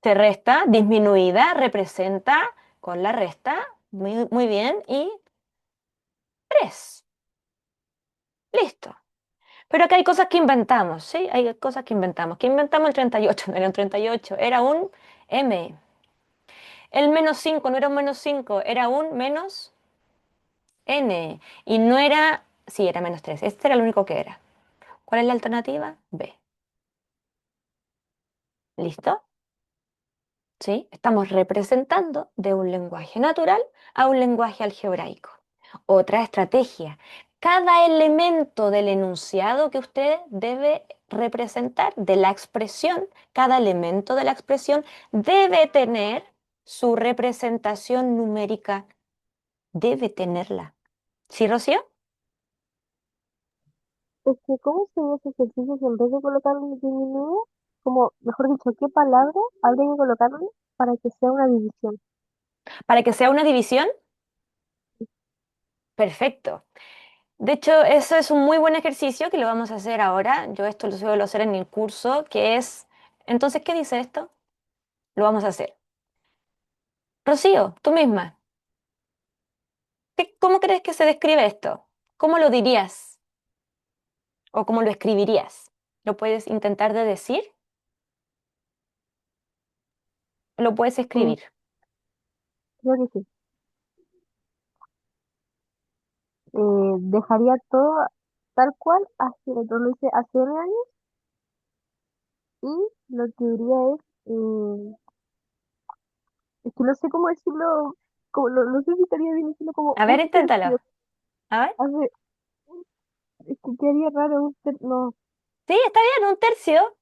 S1: Se resta, disminuida representa con la resta, muy, muy bien, y 3. Listo. Pero acá hay cosas que inventamos, ¿sí? Hay cosas que inventamos. ¿Qué inventamos el 38? No era un 38, era un M. El menos 5 no era un menos 5, era un menos N. Y no era, sí, era menos 3. Este era lo único que era. ¿Cuál es la alternativa? B. ¿Listo? ¿Sí? Estamos representando de un lenguaje natural a un lenguaje algebraico. Otra estrategia. Cada elemento del enunciado que usted debe representar, de la expresión, cada elemento de la expresión debe tener su representación numérica. Debe tenerla. ¿Sí, Rocío?
S2: Es que, ¿cómo sería ese ejercicio si en vez de colocarle disminuido, como, mejor dicho, qué palabra habría que colocarle para que sea una división?
S1: Para que sea una división, perfecto. De hecho, eso es un muy buen ejercicio que lo vamos a hacer ahora. Yo esto lo suelo hacer en el curso, que es, entonces, ¿qué dice esto? Lo vamos a hacer. Rocío, tú misma, ¿cómo crees que se describe esto? ¿Cómo lo dirías o cómo lo escribirías? ¿Lo puedes intentar de decir o lo puedes
S2: Mm,
S1: escribir?
S2: creo que sí. Dejaría todo tal cual, hace, lo hice hace 9 años, y lo que diría es que no sé cómo decirlo, como, no sé si estaría bien decirlo como
S1: A ver,
S2: un
S1: inténtalo.
S2: tercio.
S1: A ver.
S2: Hace, es que quedaría raro, no,
S1: Sí, está bien, un tercio.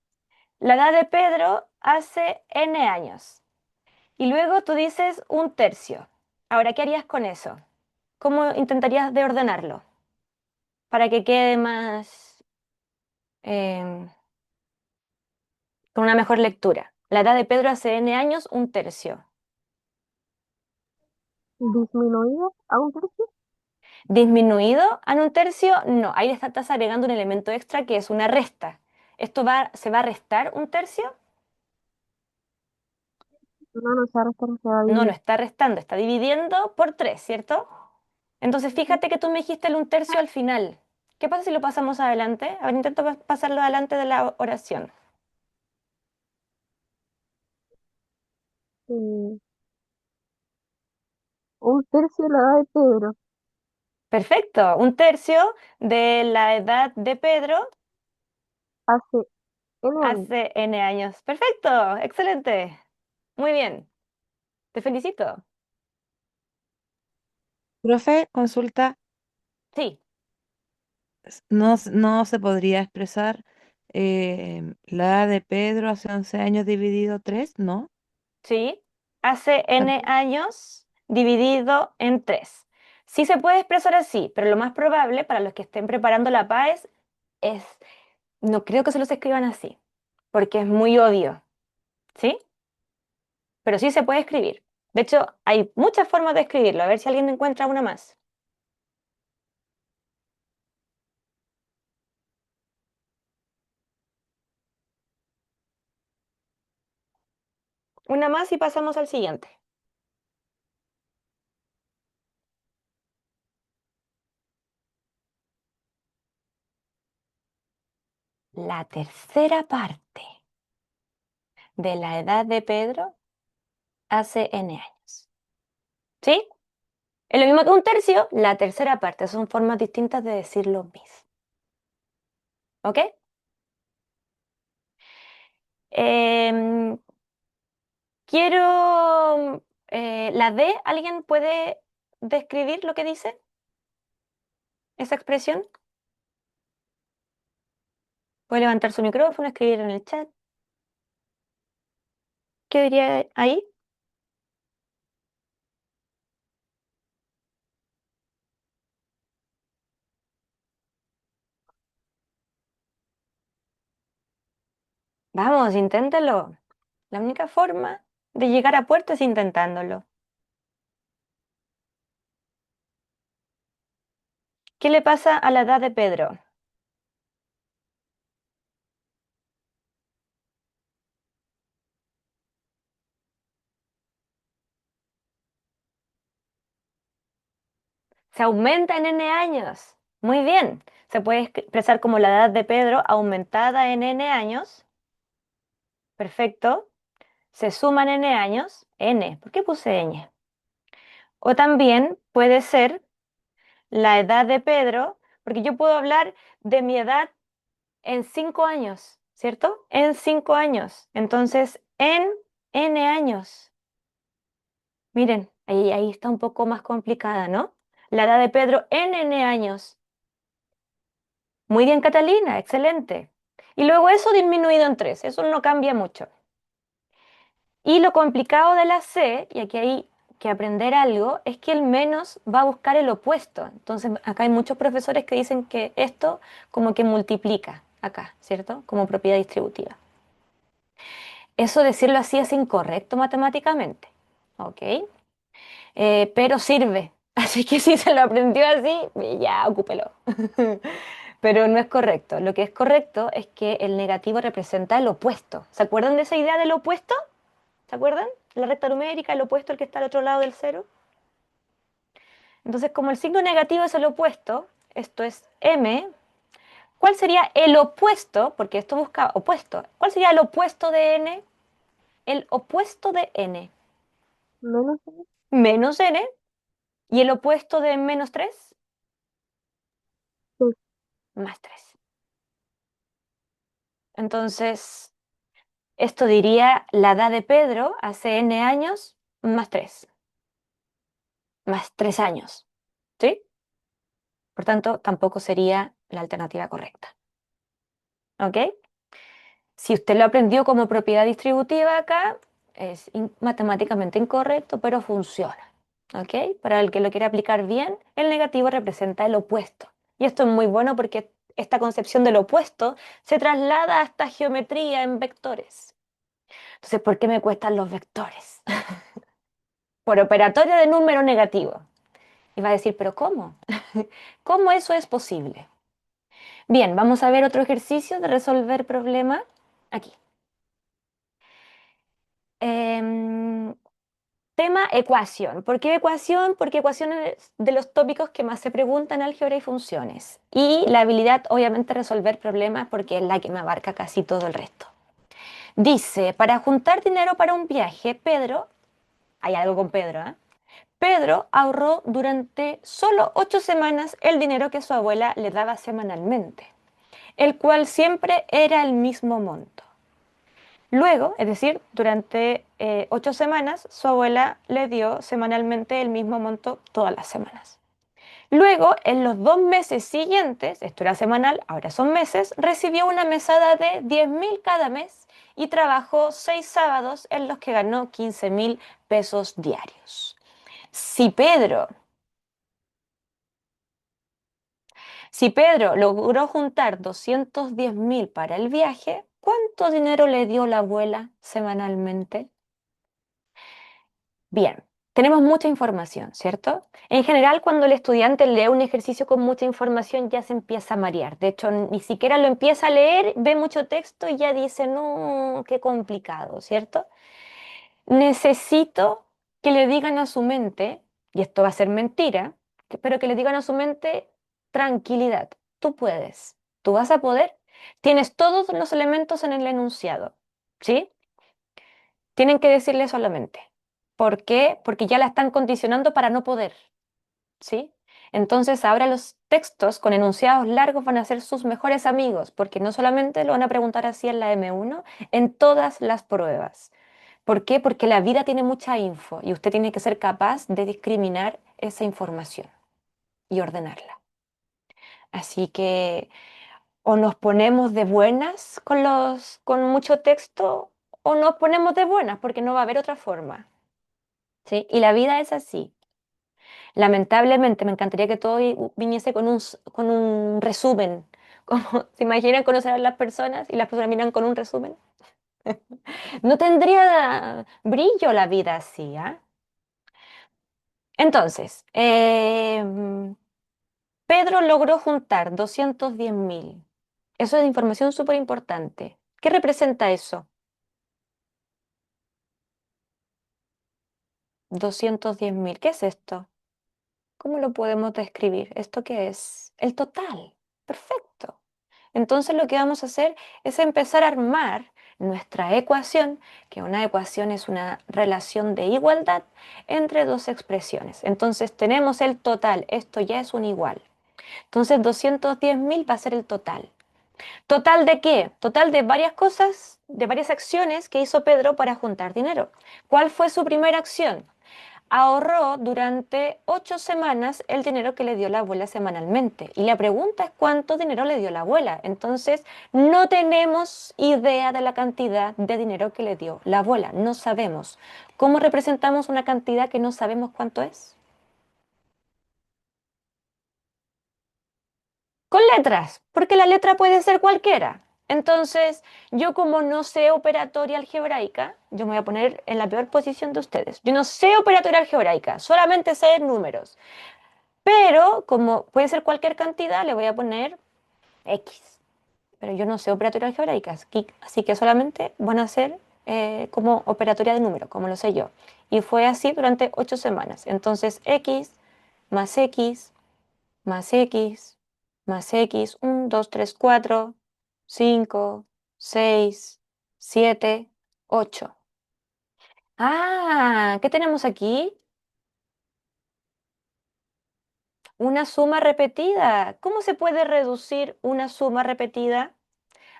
S1: La edad de Pedro hace N años. Y luego tú dices un tercio. Ahora, ¿qué harías con eso? ¿Cómo intentarías de ordenarlo? Para que quede más, em, con una mejor lectura. La edad de Pedro hace N años, un tercio.
S2: disminuido a un tercio.
S1: ¿Disminuido a un tercio? No, ahí le estás agregando un elemento extra que es una resta. ¿Se va a restar un tercio?
S2: No, no se resta, no se va a
S1: No, no
S2: dividir.
S1: está restando, está dividiendo por 3, ¿cierto? Entonces
S2: Ujú.
S1: fíjate que tú me dijiste el un tercio al final. ¿Qué pasa si lo pasamos adelante? A ver, intento pasarlo adelante de la oración.
S2: Eh, un tercio de la edad de Pedro
S1: Perfecto, un tercio de la edad de Pedro
S2: hace N años.
S1: hace N años. Perfecto, excelente. Muy bien, te felicito.
S3: Profe, consulta,
S1: Sí,
S3: no, no se podría expresar la edad de Pedro hace 11 años dividido 3, ¿no?
S1: sí, hace
S3: Ah,
S1: N años dividido en 3. Sí se puede expresar así, pero lo más probable para los que estén preparando la PAES es, no creo que se los escriban así, porque es muy obvio, ¿sí? Pero sí se puede escribir. De hecho, hay muchas formas de escribirlo. A ver si alguien encuentra una más. Una más y pasamos al siguiente. La tercera parte de la edad de Pedro hace N años. ¿Sí? Es lo mismo que un tercio, la tercera parte. Son formas distintas de decir lo mismo. ¿Ok? Em, quiero... la D, ¿alguien puede describir lo que dice esa expresión? Puede levantar su micrófono, escribir en el chat. ¿Qué diría ahí? Vamos, inténtalo. La única forma de llegar a puerto es intentándolo. ¿Qué le pasa a la edad de Pedro? Se aumenta en N años. Muy bien. Se puede expresar como la edad de Pedro aumentada en N años. Perfecto. Se suman N años. N. ¿Por qué puse N? O también puede ser la edad de Pedro, porque yo puedo hablar de mi edad en 5 años, ¿cierto? En 5 años. Entonces, en N años. Miren, ahí está un poco más complicada, ¿no? La edad de Pedro en N años. Muy bien, Catalina, excelente. Y luego eso disminuido en 3, eso no cambia mucho. Y lo complicado de la C, y aquí hay que aprender algo, es que el menos va a buscar el opuesto. Entonces, acá hay muchos profesores que dicen que esto como que multiplica acá, ¿cierto? Como propiedad distributiva. Eso decirlo así es incorrecto matemáticamente, ¿ok? Pero sirve. Así que si se lo aprendió así, ya ocúpelo. Pero no es correcto. Lo que es correcto es que el negativo representa el opuesto. ¿Se acuerdan de esa idea del opuesto? ¿Se acuerdan? La recta numérica, el opuesto, el que está al otro lado del cero. Entonces, como el signo negativo es el opuesto, esto es m, ¿cuál sería el opuesto? Porque esto busca opuesto. ¿Cuál sería el opuesto de n? El opuesto de n.
S2: Menos
S1: Menos n. ¿Y el opuesto de menos 3?
S2: seis.
S1: Más 3. Entonces, esto diría la edad de Pedro hace n años más 3. Más 3 años. ¿Sí? Por tanto, tampoco sería la alternativa correcta. ¿Ok? Si usted lo aprendió como propiedad distributiva acá, es matemáticamente incorrecto, pero funciona. ¿Ok? Para el que lo quiera aplicar bien, el negativo representa el opuesto. Y esto es muy bueno porque esta concepción del opuesto se traslada hasta geometría en vectores. Entonces, ¿por qué me cuestan los vectores? Por operatorio de número negativo. Y va a decir, ¿pero cómo? ¿Cómo eso es posible? Bien, vamos a ver otro ejercicio de resolver problema aquí. Em, Tema ecuación. ¿Por qué ecuación? Porque ecuación es de los tópicos que más se preguntan en álgebra y funciones. Y la habilidad, obviamente, resolver problemas porque es la que me abarca casi todo el resto. Dice, para juntar dinero para un viaje, Pedro, hay algo con Pedro, ¿eh? Pedro ahorró durante solo 8 semanas el dinero que su abuela le daba semanalmente, el cual siempre era el mismo monto. Luego, es decir, durante 8 semanas, su abuela le dio semanalmente el mismo monto todas las semanas. Luego, en los 2 meses siguientes, esto era semanal, ahora son meses, recibió una mesada de 10.000 cada mes y trabajó 6 sábados en los que ganó 15.000 pesos diarios. Si Pedro Si Pedro logró juntar 210.000 para el viaje, ¿cuánto dinero le dio la abuela semanalmente? Bien, tenemos mucha información, ¿cierto? En general, cuando el estudiante lee un ejercicio con mucha información, ya se empieza a marear. De hecho, ni siquiera lo empieza a leer, ve mucho texto y ya dice, no, qué complicado, ¿cierto? Necesito que le digan a su mente, y esto va a ser mentira, pero que le digan a su mente, tranquilidad, tú puedes, tú vas a poder, tienes todos los elementos en el enunciado, ¿sí? Tienen que decirle solamente. ¿Por qué? Porque ya la están condicionando para no poder, ¿sí? Entonces ahora los textos con enunciados largos van a ser sus mejores amigos, porque no solamente lo van a preguntar así en la M1, en todas las pruebas. ¿Por qué? Porque la vida tiene mucha info y usted tiene que ser capaz de discriminar esa información y ordenarla. Así que o nos ponemos de buenas con mucho texto o nos ponemos de buenas porque no va a haber otra forma, ¿sí? Y la vida es así. Lamentablemente me encantaría que todo viniese con un resumen. Como, ¿se imaginan conocer a las personas y las personas miran con un resumen? No tendría brillo la vida así, ¿ah? Entonces, Pedro logró juntar 210.000. Eso es información súper importante. ¿Qué representa eso? 210.000. ¿Qué es esto? ¿Cómo lo podemos describir? ¿Esto qué es? El total. Perfecto. Entonces lo que vamos a hacer es empezar a armar nuestra ecuación, que una ecuación es una relación de igualdad entre dos expresiones. Entonces tenemos el total, esto ya es un igual. Entonces 210.000 va a ser el total. ¿Total de qué? Total de varias cosas, de varias acciones que hizo Pedro para juntar dinero. ¿Cuál fue su primera acción? Ahorró durante 8 semanas el dinero que le dio la abuela semanalmente. Y la pregunta es cuánto dinero le dio la abuela. Entonces, no tenemos idea de la cantidad de dinero que le dio la abuela. No sabemos. ¿Cómo representamos una cantidad que no sabemos cuánto es? Con letras, porque la letra puede ser cualquiera. Entonces, yo como no sé operatoria algebraica, yo me voy a poner en la peor posición de ustedes. Yo no sé operatoria algebraica, solamente sé números. Pero como puede ser cualquier cantidad, le voy a poner X. Pero yo no sé operatoria algebraica, así que solamente van a ser como operatoria de números, como lo sé yo. Y fue así durante 8 semanas. Entonces, X más X más X, más X, 1, 2, 3, 4, 5, 6, 7, 8. Ah, ¿qué tenemos aquí? Una suma repetida. ¿Cómo se puede reducir una suma repetida?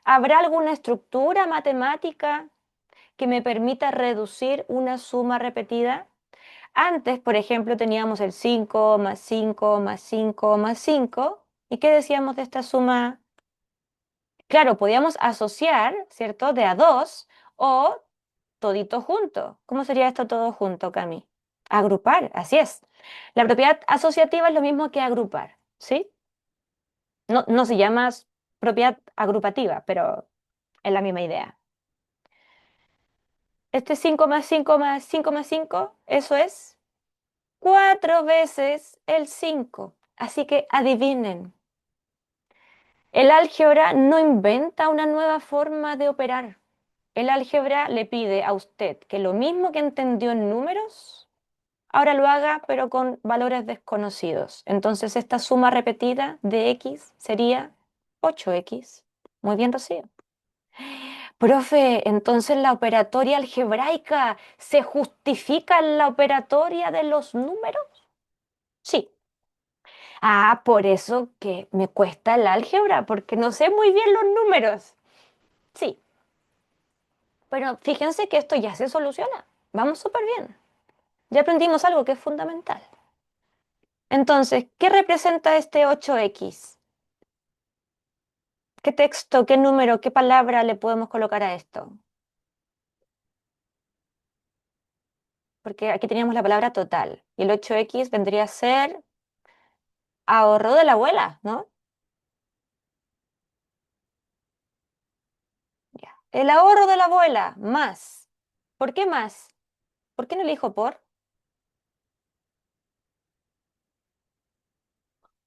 S1: ¿Habrá alguna estructura matemática que me permita reducir una suma repetida? Antes, por ejemplo, teníamos el 5 más 5 más 5 más 5. ¿Y qué decíamos de esta suma? Claro, podíamos asociar, ¿cierto? De a dos o todito junto. ¿Cómo sería esto todo junto, Cami? Agrupar, así es. La propiedad asociativa es lo mismo que agrupar, ¿sí? No, no se llama propiedad agrupativa, pero es la misma idea. Este 5 más 5 más 5 más 5, eso es 4 veces el 5. Así que adivinen, el álgebra no inventa una nueva forma de operar. El álgebra le pide a usted que lo mismo que entendió en números, ahora lo haga, pero con valores desconocidos. Entonces, esta suma repetida de x sería 8x. Muy bien, Rocío. Profe, entonces la operatoria algebraica se justifica en la operatoria de los números. Sí. Ah, por eso que me cuesta el álgebra, porque no sé muy bien los números. Sí, pero fíjense que esto ya se soluciona. Vamos súper bien. Ya aprendimos algo que es fundamental. Entonces, ¿qué representa este 8x? ¿Qué texto, qué número, qué palabra le podemos colocar a esto? Porque aquí teníamos la palabra total. Y el 8x vendría a ser ahorro de la abuela, ¿no? Ya. El ahorro de la abuela, más. ¿Por qué más? ¿Por qué no le dijo por?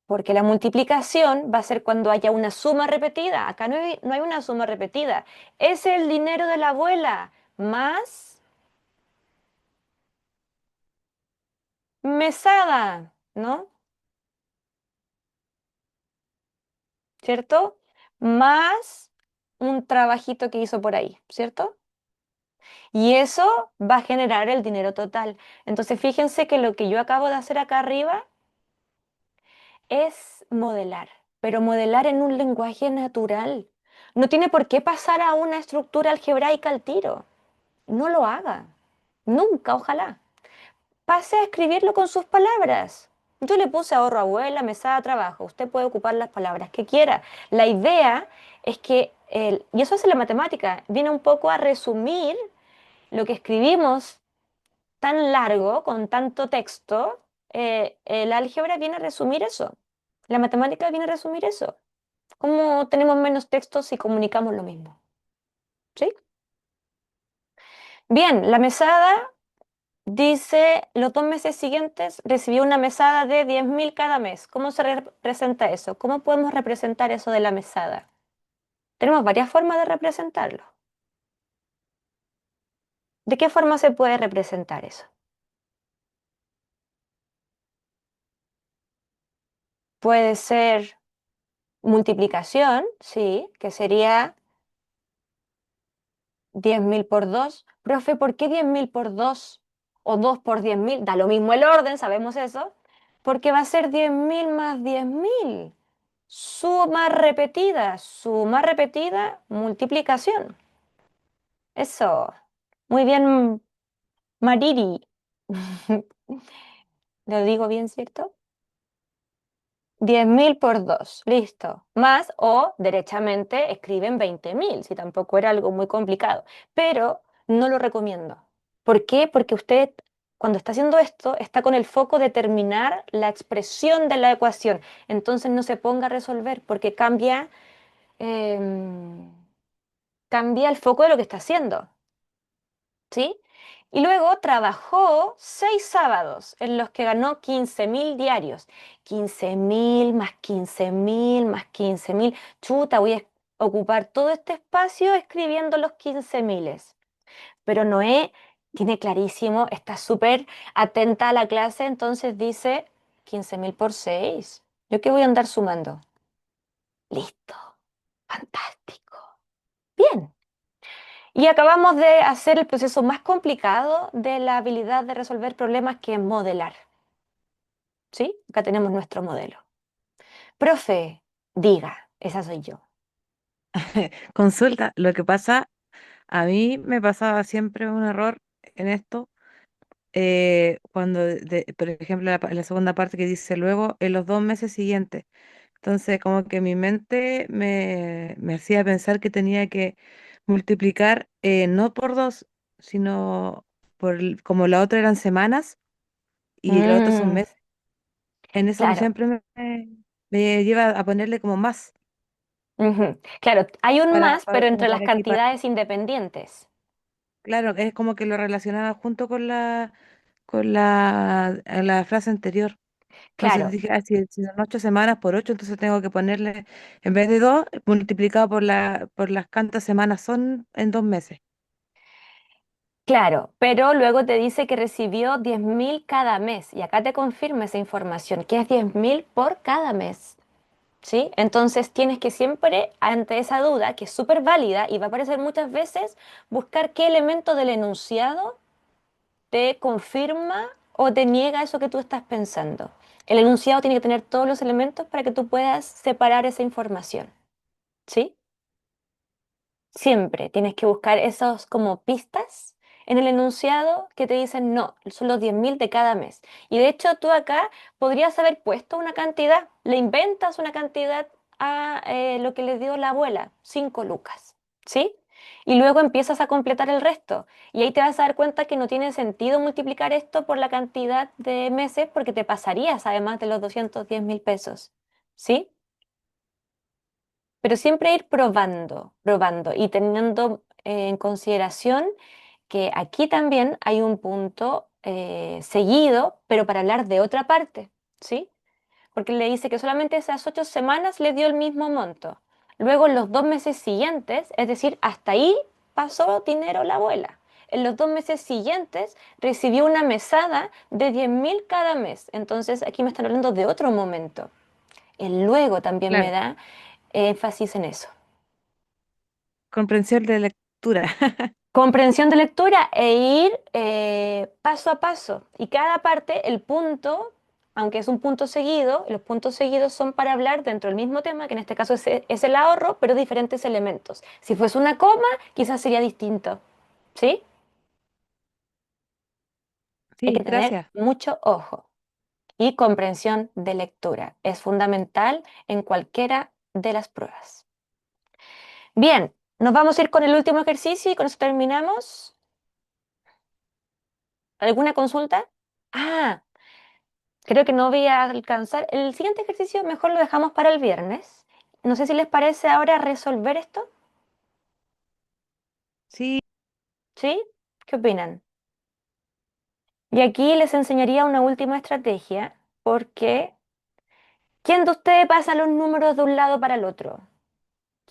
S1: Porque la multiplicación va a ser cuando haya una suma repetida. Acá no hay una suma repetida. Es el dinero de la abuela más mesada, ¿no? ¿Cierto? Más un trabajito que hizo por ahí, ¿cierto? Y eso va a generar el dinero total. Entonces, fíjense que lo que yo acabo de hacer acá arriba es modelar, pero modelar en un lenguaje natural. No tiene por qué pasar a una estructura algebraica al tiro. No lo haga. Nunca, ojalá. Pase a escribirlo con sus palabras. Yo le puse ahorro abuela, mesada, trabajo. Usted puede ocupar las palabras que quiera. La idea es que, y eso hace la matemática, viene un poco a resumir lo que escribimos tan largo, con tanto texto. El álgebra viene a resumir eso. La matemática viene a resumir eso. ¿Cómo tenemos menos textos si comunicamos lo mismo? ¿Sí? Bien, la mesada dice, los 2 meses siguientes recibió una mesada de 10.000 cada mes. ¿Cómo se representa eso? ¿Cómo podemos representar eso de la mesada? Tenemos varias formas de representarlo. ¿De qué forma se puede representar eso? Puede ser multiplicación, sí, que sería 10.000 por 2. Profe, ¿por qué 10.000 por 2? O 2 por 10.000. Da lo mismo el orden, sabemos eso. Porque va a ser 10.000 más 10.000. Suma repetida, multiplicación. Eso. Muy bien, Mariri. ¿Lo digo bien, cierto? 10.000 por 2, listo. Más o derechamente escriben 20.000, si tampoco era algo muy complicado. Pero no lo recomiendo. ¿Por qué? Porque usted, cuando está haciendo esto, está con el foco de terminar la expresión de la ecuación. Entonces no se ponga a resolver porque cambia. cambia el foco de lo que está haciendo, ¿sí? Y luego trabajó 6 sábados en los que ganó 15.000 diarios. 15.000 más 15.000 más 15.000. Chuta, voy a ocupar todo este espacio escribiendo los 15.000. Pero Noé tiene clarísimo, está súper atenta a la clase, entonces dice 15.000 por 6. ¿Yo qué voy a andar sumando? Listo. Fantástico. Bien. Y acabamos de hacer el proceso más complicado de la habilidad de resolver problemas, que es modelar. ¿Sí? Acá tenemos nuestro modelo. Profe, diga, esa soy yo.
S3: Consulta, lo que pasa, a mí me pasaba siempre un error en esto, cuando, por ejemplo, la segunda parte que dice luego, en los 2 meses siguientes. Entonces, como que mi mente me hacía pensar que tenía que multiplicar, no por dos, sino como la otra eran semanas y la otra son
S1: Mm,
S3: meses. En eso
S1: claro,
S3: siempre me lleva a ponerle como más
S1: ujú. Claro, hay un más, pero
S3: como
S1: entre las
S3: para equiparar.
S1: cantidades independientes.
S3: Claro, es como que lo relacionaba junto con la frase anterior. Entonces
S1: Claro,
S3: dije, si son 8 semanas por 8, entonces tengo que ponerle, en vez de 2, multiplicado por las cuántas semanas son en 2 meses.
S1: claro, pero luego te dice que recibió 10.000 cada mes y acá te confirma esa información, que es 10.000 por cada mes. ¿Sí? Entonces tienes que siempre, ante esa duda, que es súper válida y va a aparecer muchas veces, buscar qué elemento del enunciado te confirma o te niega eso que tú estás pensando. El enunciado tiene que tener todos los elementos para que tú puedas separar esa información. ¿Sí? Siempre tienes que buscar esos como pistas en el enunciado que te dicen no, son los 10.000 de cada mes. Y de hecho tú acá podrías haber puesto una cantidad, le inventas una cantidad a lo que le dio la abuela, 5 lucas, ¿sí? Y luego empiezas a completar el resto. Y ahí te vas a dar cuenta que no tiene sentido multiplicar esto por la cantidad de meses porque te pasarías además de los 210.000 pesos, ¿sí? Pero siempre ir probando, probando y teniendo en consideración que aquí también hay un punto seguido, pero para hablar de otra parte, ¿sí? Porque le dice que solamente esas 8 semanas le dio el mismo monto. Luego en los 2 meses siguientes, es decir, hasta ahí pasó dinero la abuela. En los 2 meses siguientes recibió una mesada de 10.000 cada mes. Entonces aquí me están hablando de otro momento. El luego también me
S3: Claro,
S1: da énfasis en eso.
S3: comprensión de lectura.
S1: Comprensión de lectura e ir paso a paso. Y cada parte, el punto, aunque es un punto seguido, los puntos seguidos son para hablar dentro del mismo tema, que en este caso es el ahorro, pero diferentes elementos. Si fuese una coma, quizás sería distinto. ¿Sí? Hay que
S3: Sí,
S1: tener
S3: gracias.
S1: mucho ojo. Y comprensión de lectura es fundamental en cualquiera de las pruebas. Bien, nos vamos a ir con el último ejercicio y con eso terminamos. ¿Alguna consulta? Ah, creo que no voy a alcanzar. El siguiente ejercicio mejor lo dejamos para el viernes. No sé si les parece ahora resolver esto.
S3: Sí,
S1: ¿Sí? ¿Qué opinan? Y aquí les enseñaría una última estrategia, porque ¿quién de ustedes pasa los números de un lado para el otro?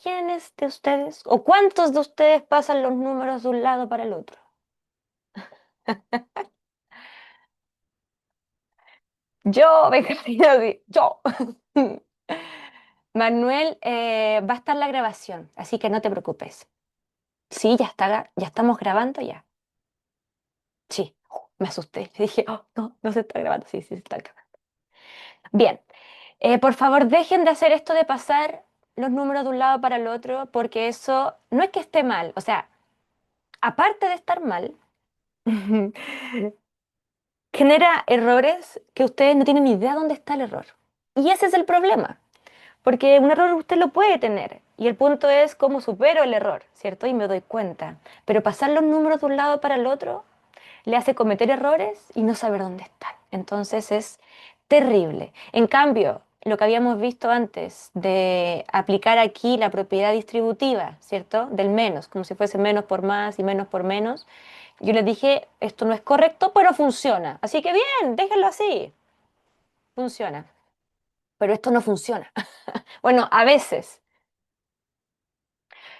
S1: ¿Quiénes de ustedes o cuántos de ustedes pasan los números de un lado para el otro? Yo, Benjamín, así, yo. Manuel, va a estar la grabación, así que no te preocupes. Sí, ya está, ya estamos grabando ya. Sí, me asusté. Dije, oh, no, no se está grabando. Sí, sí, se está grabando. Bien, por favor, dejen de hacer esto de pasar los números de un lado para el otro, porque eso no es que esté mal. O sea, aparte de estar mal, genera errores que ustedes no tienen ni idea dónde está el error. Y ese es el problema, porque un error usted lo puede tener. Y el punto es cómo supero el error, ¿cierto? Y me doy cuenta. Pero pasar los números de un lado para el otro le hace cometer errores y no saber dónde están. Entonces es terrible. En cambio, lo que habíamos visto antes de aplicar aquí la propiedad distributiva, ¿cierto? Del menos, como si fuese menos por más y menos por menos. Yo les dije, esto no es correcto, pero funciona. Así que bien, déjenlo así. Funciona. Pero esto no funciona. Bueno, a veces.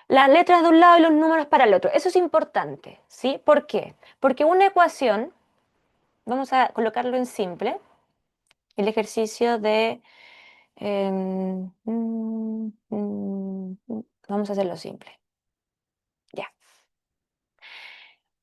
S1: Las letras de un lado y los números para el otro. Eso es importante, ¿sí? ¿Por qué? Porque una ecuación, vamos a colocarlo en simple, el ejercicio de... vamos a hacerlo simple. Ya.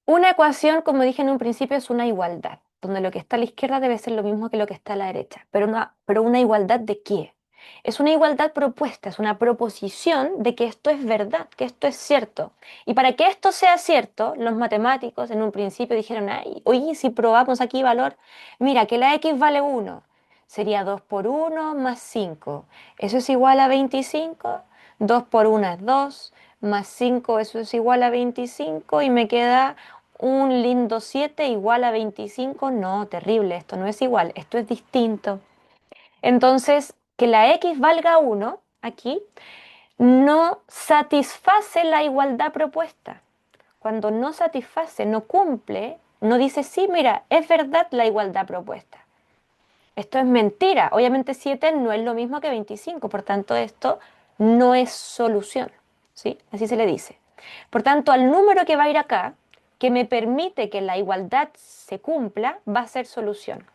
S1: Una ecuación, como dije en un principio, es una igualdad, donde lo que está a la izquierda debe ser lo mismo que lo que está a la derecha. Pero una igualdad ¿de qué? Es una igualdad propuesta, es una proposición de que esto es verdad, que esto es cierto. Y para que esto sea cierto, los matemáticos en un principio dijeron, ay, oye, si probamos aquí valor, mira, que la x vale 1, sería 2 por 1 más 5. Eso es igual a 25, 2 por 1 es 2, más 5, eso es igual a 25 y me queda un lindo 7 igual a 25. No, terrible, esto no es igual, esto es distinto. Entonces, que la x valga 1 aquí no satisface la igualdad propuesta. Cuando no satisface, no cumple, no dice, sí, mira, es verdad la igualdad propuesta. Esto es mentira. Obviamente 7 no es lo mismo que 25, por tanto esto no es solución, ¿sí? Así se le dice. Por tanto, al número que va a ir acá, que me permite que la igualdad se cumpla, va a ser solución.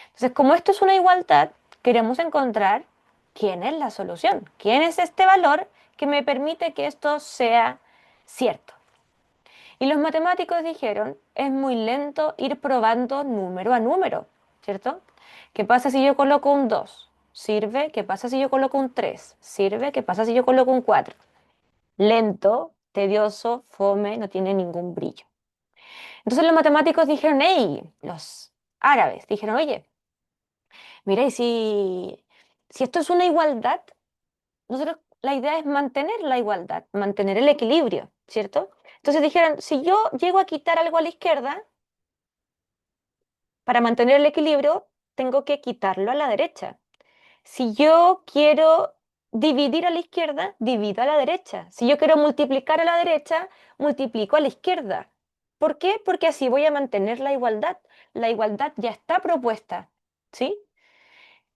S1: Entonces, como esto es una igualdad, queremos encontrar quién es la solución, quién es este valor que me permite que esto sea cierto. Y los matemáticos dijeron, es muy lento ir probando número a número, ¿cierto? ¿Qué pasa si yo coloco un 2? ¿Sirve? ¿Qué pasa si yo coloco un 3? ¿Sirve? ¿Qué pasa si yo coloco un 4? Lento, tedioso, fome, no tiene ningún brillo. Entonces los matemáticos dijeron, hey, los árabes dijeron, oye, mira, y si esto es una igualdad, nosotros la idea es mantener la igualdad, mantener el equilibrio, ¿cierto? Entonces dijeron, si yo llego a quitar algo a la izquierda, para mantener el equilibrio, tengo que quitarlo a la derecha. Si yo quiero dividir a la izquierda, divido a la derecha. Si yo quiero multiplicar a la derecha, multiplico a la izquierda. ¿Por qué? Porque así voy a mantener la igualdad. La igualdad ya está propuesta, ¿sí?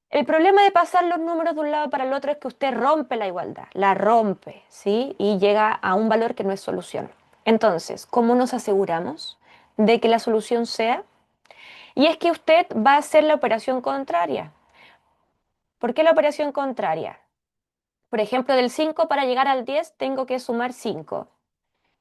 S1: El problema de pasar los números de un lado para el otro es que usted rompe la igualdad, la rompe, ¿sí? Y llega a un valor que no es solución. Entonces, ¿cómo nos aseguramos de que la solución sea? Y es que usted va a hacer la operación contraria. ¿Por qué la operación contraria? Por ejemplo, del 5 para llegar al 10 tengo que sumar 5.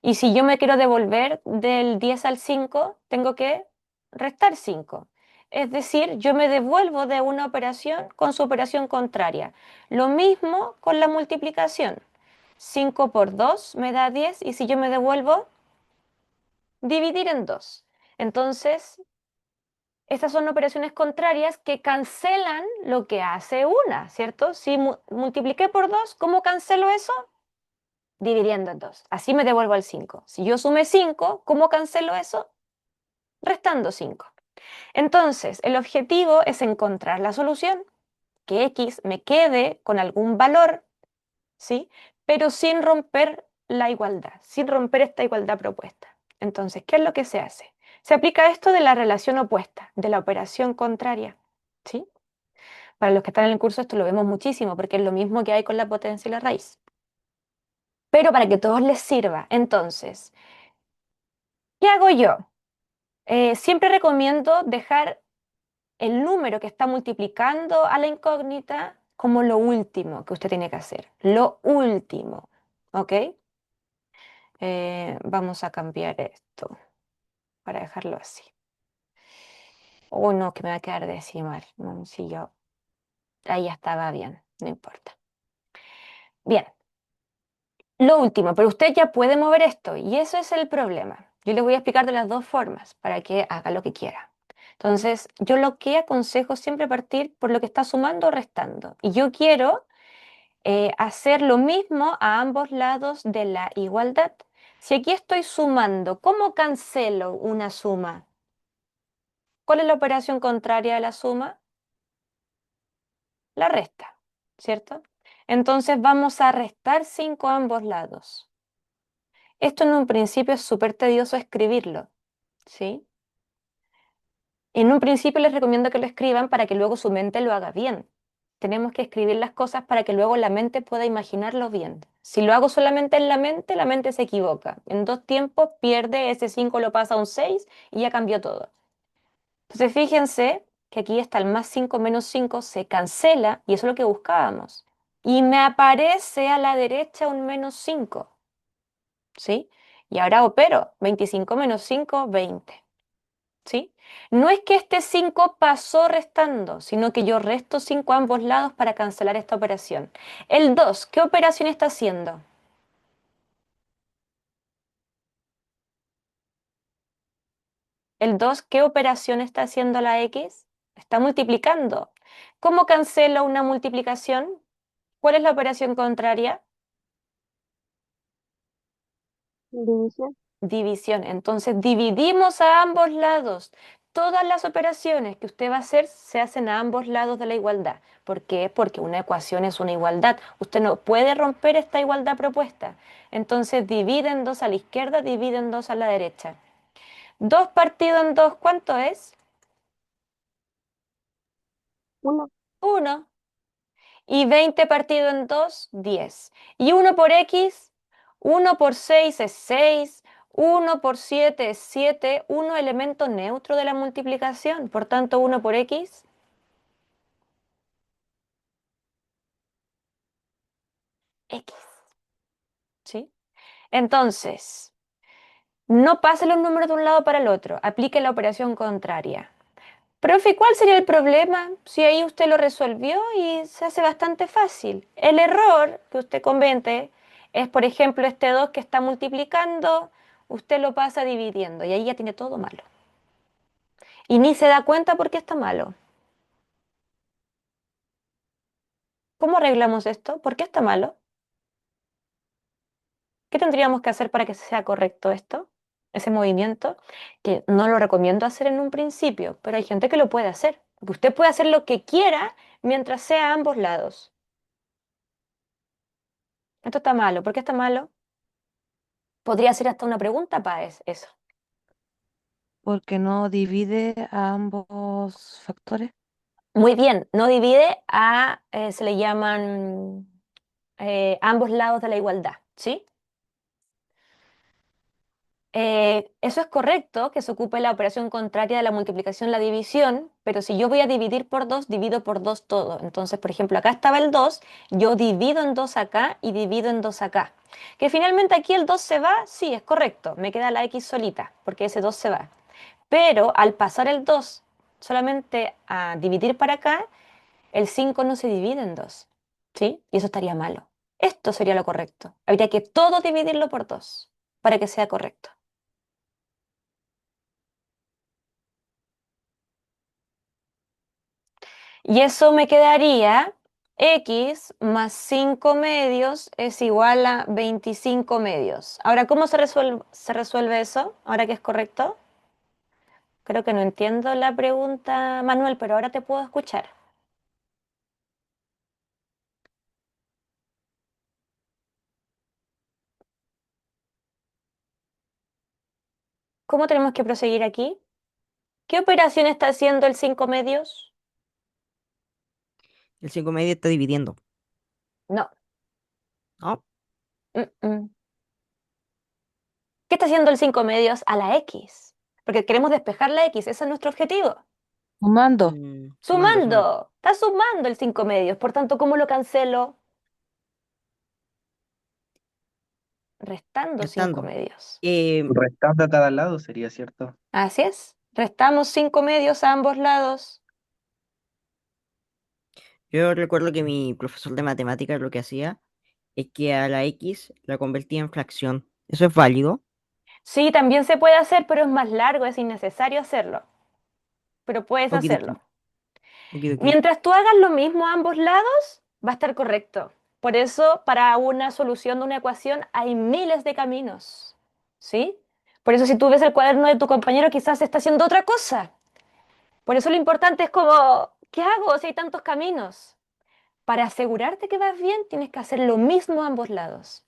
S1: Y si yo me quiero devolver del 10 al 5, tengo que restar 5. Es decir, yo me devuelvo de una operación con su operación contraria. Lo mismo con la multiplicación. 5 por 2 me da 10 y si yo me devuelvo, dividir en 2. Entonces, estas son operaciones contrarias que cancelan lo que hace una, ¿cierto? Si multipliqué por 2, ¿cómo cancelo eso? Dividiendo en 2. Así me devuelvo al 5. Si yo sumé 5, ¿cómo cancelo eso? Restando 5. Entonces, el objetivo es encontrar la solución, que x me quede con algún valor, ¿sí? Pero sin romper la igualdad, sin romper esta igualdad propuesta. Entonces, ¿qué es lo que se hace? Se aplica esto de la relación opuesta, de la operación contraria, ¿sí? Para los que están en el curso esto lo vemos muchísimo porque es lo mismo que hay con la potencia y la raíz. Pero para que todos les sirva, entonces, ¿qué hago yo? Siempre recomiendo dejar el número que está multiplicando a la incógnita como lo último que usted tiene que hacer. Lo último, ¿ok? Vamos a cambiar esto para dejarlo así. Oh, no, que me va a quedar decimal. No, si yo ahí ya estaba bien, no importa. Bien, lo último, pero usted ya puede mover esto y eso es el problema. Yo le voy a explicar de las dos formas para que haga lo que quiera. Entonces, yo lo que aconsejo es siempre partir por lo que está sumando o restando. Y yo quiero hacer lo mismo a ambos lados de la igualdad. Si aquí estoy sumando, ¿cómo cancelo una suma? ¿Cuál es la operación contraria a la suma? la resta, ¿cierto? Entonces vamos a restar 5 a ambos lados. Esto en un principio es súper tedioso escribirlo, ¿sí? En un principio les recomiendo que lo escriban para que luego su mente lo haga bien. Tenemos que escribir las cosas para que luego la mente pueda imaginarlo bien. Si lo hago solamente en la mente se equivoca. En 2 tiempos pierde, ese 5 lo pasa a un 6 y ya cambió todo. Entonces fíjense que aquí está el más 5 menos 5 se cancela y eso es lo que buscábamos. Y me aparece a la derecha un menos 5, ¿sí? Y ahora opero 25 menos 5 20. ¿Sí? No es que este 5 pasó restando, sino que yo resto 5 a ambos lados para cancelar esta operación. El 2, ¿qué operación está haciendo? El 2, ¿qué operación está haciendo la X? Está multiplicando. ¿Cómo cancelo una multiplicación? ¿Cuál es la operación contraria?
S2: División.
S1: División. Entonces dividimos a ambos lados. Todas las operaciones que usted va a hacer se hacen a ambos lados de la igualdad. ¿Por qué? Porque una ecuación es una igualdad. Usted no puede romper esta igualdad propuesta. Entonces divide en 2 a la izquierda, divide en 2 a la derecha. 2 partido en 2, ¿cuánto es?
S2: Uno.
S1: 1. Y 20 partido en 2, 10. Y 1 por x, 1 por 6 es 6, 1 por 7 es 7, 1 elemento neutro de la multiplicación. Por tanto, 1 por x, x. ¿Sí? Entonces, no pase los números de un lado para el otro, aplique la operación contraria. Profe, ¿cuál sería el problema? Si ahí usted lo resolvió y se hace bastante fácil. El error que usted comete es, por ejemplo, este 2 que está multiplicando, usted lo pasa dividiendo y ahí ya tiene todo malo. Y ni se da cuenta por qué está malo. ¿Cómo arreglamos esto? ¿Por qué está malo? ¿Qué tendríamos que hacer para que sea correcto esto? Ese movimiento, que no lo recomiendo hacer en un principio, pero hay gente que lo puede hacer. Usted puede hacer lo que quiera mientras sea a ambos lados. Esto está malo. ¿Por qué está malo? Podría ser hasta una pregunta para eso.
S3: Porque no divide a ambos factores.
S1: Muy bien, no divide se le llaman ambos lados de la igualdad, ¿sí? Eso es correcto, que se ocupe la operación contraria de la multiplicación, la división, pero si yo voy a dividir por 2, divido por 2 todo. Entonces, por ejemplo, acá estaba el 2, yo divido en 2 acá y divido en 2 acá. Que finalmente aquí el 2 se va, sí, es correcto, me queda la x solita, porque ese 2 se va. Pero al pasar el 2 solamente a dividir para acá, el 5 no se divide en 2, ¿sí? Y eso estaría malo. Esto sería lo correcto. Habría que todo dividirlo por 2 para que sea correcto. Y eso me quedaría x más 5 medios es igual a 25 medios. Ahora, ¿cómo se resuelve eso? Ahora que es correcto. Creo que no entiendo la pregunta, Manuel, pero ahora te puedo escuchar. ¿Cómo tenemos que proseguir aquí? ¿Qué operación está haciendo el 5 medios?
S4: El 5 medio está dividiendo,
S1: No.
S4: ¿no?
S1: Mm. ¿Qué está haciendo el 5 medios a la X? Porque queremos despejar la X, ese es nuestro objetivo.
S3: Sumando.
S4: Sumando.
S1: Sumando, está sumando el 5 medios, por tanto, ¿cómo lo cancelo? Restando 5
S4: Restando.
S1: medios.
S5: Restando a cada lado sería, ¿cierto?
S1: Así es, restamos 5 medios a ambos lados.
S4: Yo recuerdo que mi profesor de matemáticas lo que hacía es que a la X la convertía en fracción. ¿Eso es válido?
S1: Sí, también se puede hacer, pero es más largo, es innecesario hacerlo, pero puedes
S4: Okidoki,
S1: hacerlo.
S4: okidoki.
S1: Mientras tú hagas lo mismo a ambos lados, va a estar correcto. Por eso, para una solución de una ecuación hay miles de caminos, ¿sí? Por eso si tú ves el cuaderno de tu compañero, quizás está haciendo otra cosa. Por eso lo importante es como, ¿qué hago si hay tantos caminos? Para asegurarte que vas bien, tienes que hacer lo mismo a ambos lados.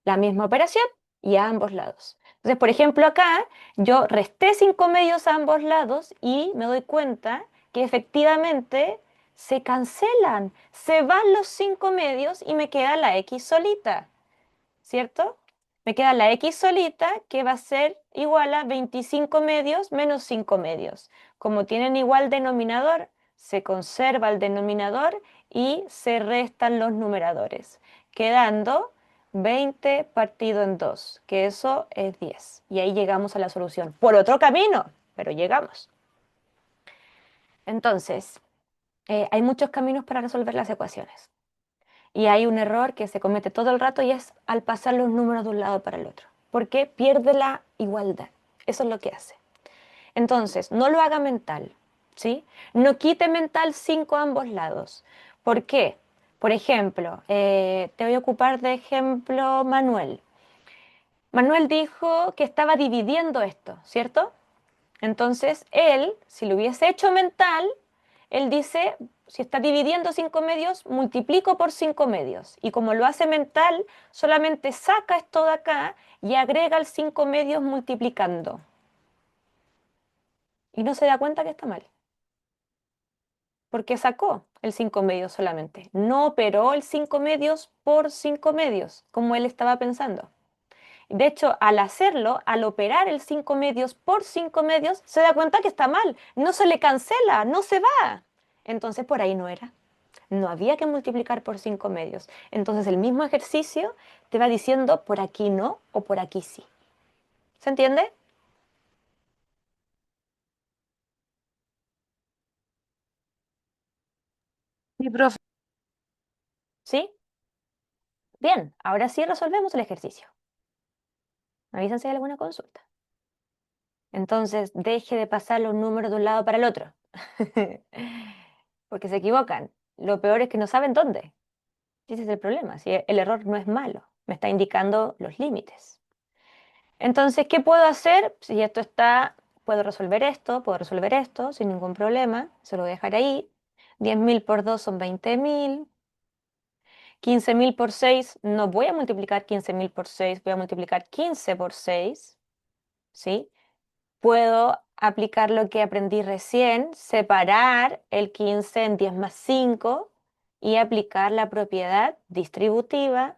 S1: La misma operación y a ambos lados. Entonces, por ejemplo, acá yo resté 5 medios a ambos lados y me doy cuenta que efectivamente se cancelan, se van los 5 medios y me queda la X solita, ¿cierto? Me queda la X solita que va a ser igual a 25 medios menos 5 medios. Como tienen igual denominador, se conserva el denominador y se restan los numeradores, quedando 20 partido en 2, que eso es 10. Y ahí llegamos a la solución. Por otro camino, pero llegamos. Entonces, hay muchos caminos para resolver las ecuaciones. Y hay un error que se comete todo el rato y es al pasar los números de un lado para el otro. Porque pierde la igualdad. Eso es lo que hace. Entonces, no lo haga mental, ¿sí? No quite mental 5 a ambos lados. ¿Por qué? Por ejemplo, te voy a ocupar de ejemplo Manuel. Manuel dijo que estaba dividiendo esto, ¿cierto? Entonces, él, si lo hubiese hecho mental, él dice, si está dividiendo 5 medios, multiplico por 5 medios. Y como lo hace mental, solamente saca esto de acá y agrega el 5 medios multiplicando. Y no se da cuenta que está mal, porque sacó el 5 medios solamente. No operó el 5 medios por 5 medios, como él estaba pensando. De hecho, al hacerlo, al operar el 5 medios por 5 medios, se da cuenta que está mal. No se le cancela, no se va. Entonces por ahí no era. No había que multiplicar por 5 medios. Entonces el mismo ejercicio te va diciendo por aquí no o por aquí sí. ¿Se entiende?
S3: Sí, profe.
S1: ¿Sí? Bien, ahora sí resolvemos el ejercicio. Me avisan si hay alguna consulta. Entonces, deje de pasar los números de un lado para el otro. Porque se equivocan. Lo peor es que no saben dónde. Ese es el problema. Si el error no es malo, me está indicando los límites. Entonces, ¿qué puedo hacer? Si esto está, puedo resolver esto sin ningún problema. Se lo voy a dejar ahí. 10.000 por 2 son 20.000. 15.000 por 6, no voy a multiplicar 15.000 por 6, voy a multiplicar 15 por 6. ¿Sí? Puedo aplicar lo que aprendí recién, separar el 15 en 10 más 5 y aplicar la propiedad distributiva.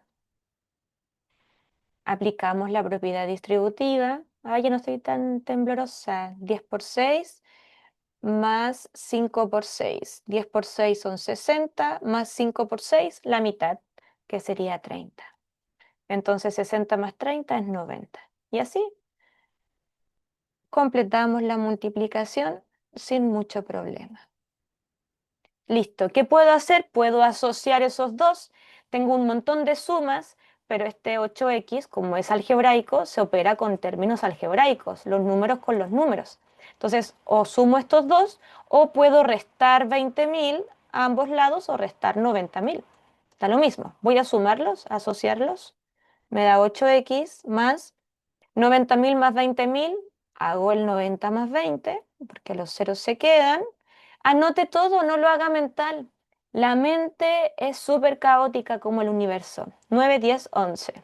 S1: Aplicamos la propiedad distributiva. Ah, ya no estoy tan temblorosa. 10 por 6 más 5 por 6. 10 por 6 son 60, más 5 por 6, la mitad, que sería 30. Entonces 60 más 30 es 90. Y así completamos la multiplicación sin mucho problema. Listo, ¿qué puedo hacer? Puedo asociar esos dos. Tengo un montón de sumas, pero este 8x, como es algebraico, se opera con términos algebraicos, los números con los números. Entonces, o sumo estos dos, o puedo restar 20.000 a ambos lados o restar 90.000. Da lo mismo. Voy a sumarlos, asociarlos. Me da 8x más 90.000 más 20.000, hago el 90 más 20, porque los ceros se quedan. Anote todo, no lo haga mental. La mente es súper caótica como el universo. 9, 10, 11.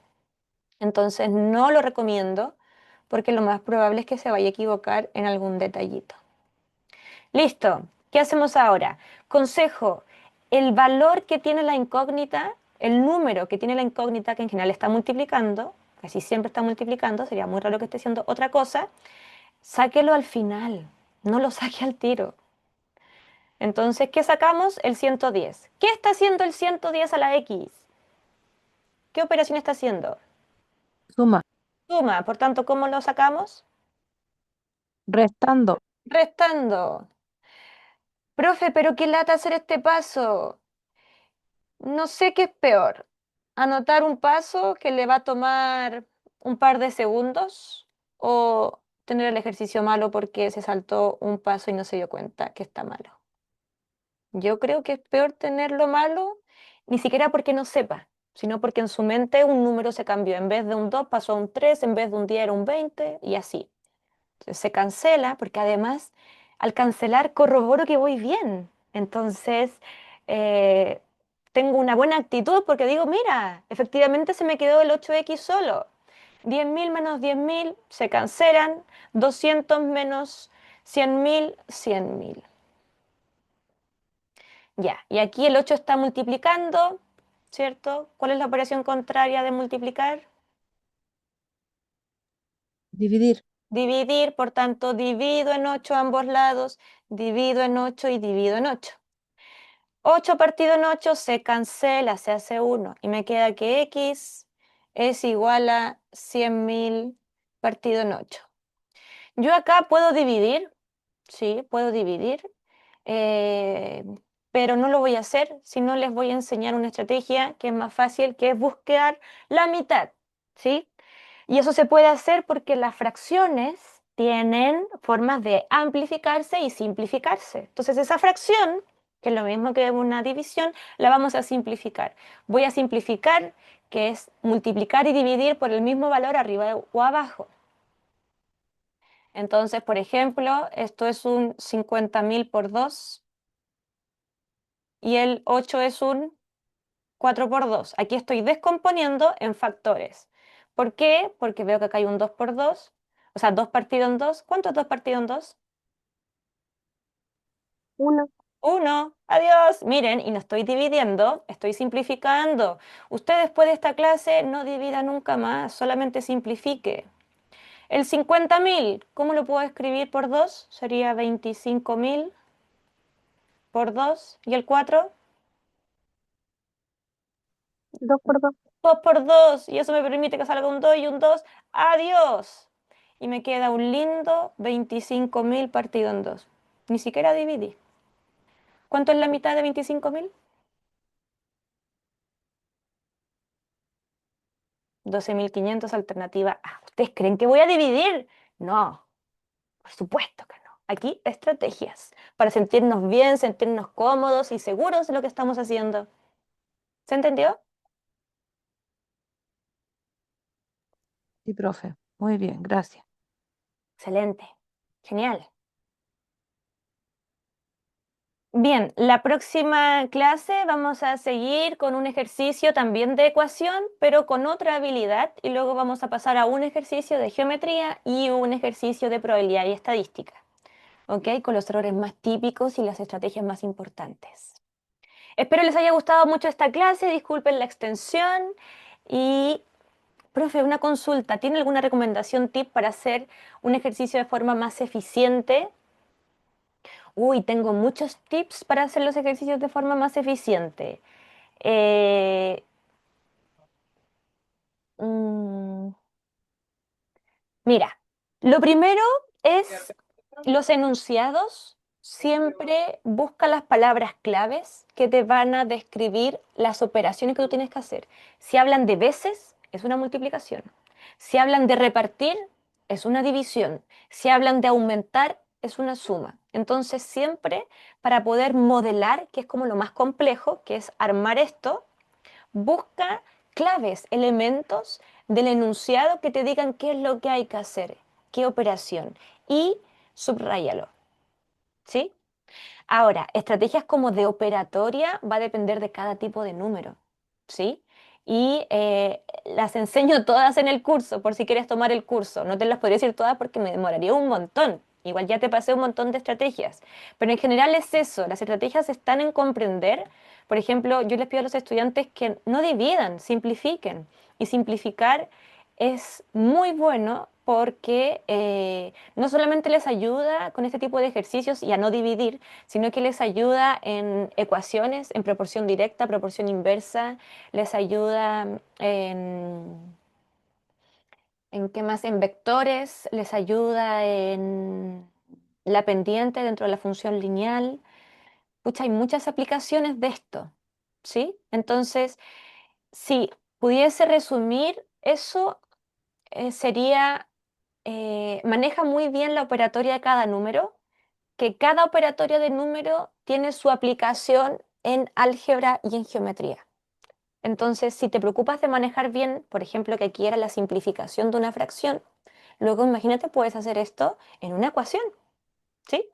S1: Entonces no lo recomiendo porque lo más probable es que se vaya a equivocar en algún detallito. Listo, ¿qué hacemos ahora? Consejo, el valor que tiene la incógnita, el número que tiene la incógnita, que en general está multiplicando, casi siempre está multiplicando, sería muy raro que esté haciendo otra cosa, sáquelo al final, no lo saque al tiro. Entonces, ¿qué sacamos? El 110. ¿Qué está haciendo el 110 a la X? ¿Qué operación está haciendo?
S3: Suma,
S1: Suma, por tanto, ¿cómo lo sacamos?
S3: restando.
S1: Restando. Profe, pero qué lata hacer este paso. No sé qué es peor. Anotar un paso que le va a tomar un par de segundos o tener el ejercicio malo porque se saltó un paso y no se dio cuenta que está malo. Yo creo que es peor tenerlo malo, ni siquiera porque no sepa, sino porque en su mente un número se cambió. En vez de un 2 pasó a un 3, en vez de un 10 era un 20 y así. Entonces, se cancela porque además al cancelar corroboro que voy bien. Entonces, eh, tengo una buena actitud porque digo, mira, efectivamente se me quedó el 8x solo. 10.000 menos 10.000 se cancelan. 200 menos 100.000, 100.000. Ya, y aquí el 8 está multiplicando, ¿cierto? ¿Cuál es la operación contraria de multiplicar?
S3: Dividir.
S1: Dividir, por tanto, divido en 8 ambos lados, divido en 8 y divido en 8. 8 partido en 8 se cancela, se hace 1 y me queda que x es igual a 100.000 partido en 8. Yo acá puedo dividir, sí, puedo dividir, eh, pero no lo voy a hacer, sino les voy a enseñar una estrategia que es más fácil, que es buscar la mitad, ¿sí? Y eso se puede hacer porque las fracciones tienen formas de amplificarse y simplificarse. Entonces esa fracción, que es lo mismo que una división, la vamos a simplificar. Voy a simplificar, que es multiplicar y dividir por el mismo valor arriba o abajo. Entonces, por ejemplo, esto es un 50.000 por 2 y el 8 es un 4 por 2. Aquí estoy descomponiendo en factores. ¿Por qué? Porque veo que acá hay un 2 por 2, o sea, 2 partido en 2. ¿Cuánto es 2 partido en 2?
S2: 1.
S1: 1. Adiós. Miren, y no estoy dividiendo, estoy simplificando. Usted después de esta clase no divida nunca más, solamente simplifique. El 50.000, ¿cómo lo puedo escribir por 2? Sería 25.000 por 2. ¿Y el 4?
S2: 2 por 2.
S1: 2 por 2. Y eso me permite que salga un 2 y un 2. ¡Adiós! Y me queda un lindo 25.000 partido en 2. Ni siquiera dividí. ¿Cuánto es la mitad de 25.000? 12.500, alternativa A. ¿Ustedes creen que voy a dividir? No, por supuesto que no. Aquí estrategias para sentirnos bien, sentirnos cómodos y seguros de lo que estamos haciendo. ¿Se entendió?
S3: Sí, profe. Muy bien, gracias.
S1: Excelente. Genial. Bien, la próxima clase vamos a seguir con un ejercicio también de ecuación, pero con otra habilidad, y luego vamos a pasar a un ejercicio de geometría y un ejercicio de probabilidad y estadística, ¿ok? Con los errores más típicos y las estrategias más importantes. Espero les haya gustado mucho esta clase, disculpen la extensión y, profe, una consulta, ¿tiene alguna recomendación, tip para hacer un ejercicio de forma más eficiente? Uy, tengo muchos tips para hacer los ejercicios de forma más eficiente. Eh, mm, Mira, lo primero es los enunciados. Siempre busca las palabras claves que te van a describir las operaciones que tú tienes que hacer. Si hablan de veces, es una multiplicación. Si hablan de repartir, es una división. Si hablan de aumentar, es una suma. Entonces, siempre para poder modelar, que es como lo más complejo, que es armar esto, busca claves, elementos del enunciado que te digan qué es lo que hay que hacer, qué operación, y subráyalo, ¿sí? Ahora, estrategias como de operatoria va a depender de cada tipo de número, ¿sí? Y las enseño todas en el curso, por si quieres tomar el curso. No te las podría decir todas porque me demoraría un montón. Igual ya te pasé un montón de estrategias. Pero en general es eso, las estrategias están en comprender. Por ejemplo, yo les pido a los estudiantes que no dividan, simplifiquen. Y simplificar es muy bueno porque no solamente les ayuda con este tipo de ejercicios y a no dividir, sino que les ayuda en ecuaciones, en proporción directa, proporción inversa, les ayuda ¿en qué más? En vectores, les ayuda en la pendiente dentro de la función lineal. Pucha, hay muchas aplicaciones de esto, ¿sí? Entonces, si pudiese resumir eso, sería, maneja muy bien la operatoria de cada número, que cada operatoria de número tiene su aplicación en álgebra y en geometría. Entonces, si te preocupas de manejar bien, por ejemplo, que aquí era la simplificación de una fracción, luego imagínate, puedes hacer esto en una ecuación, ¿sí?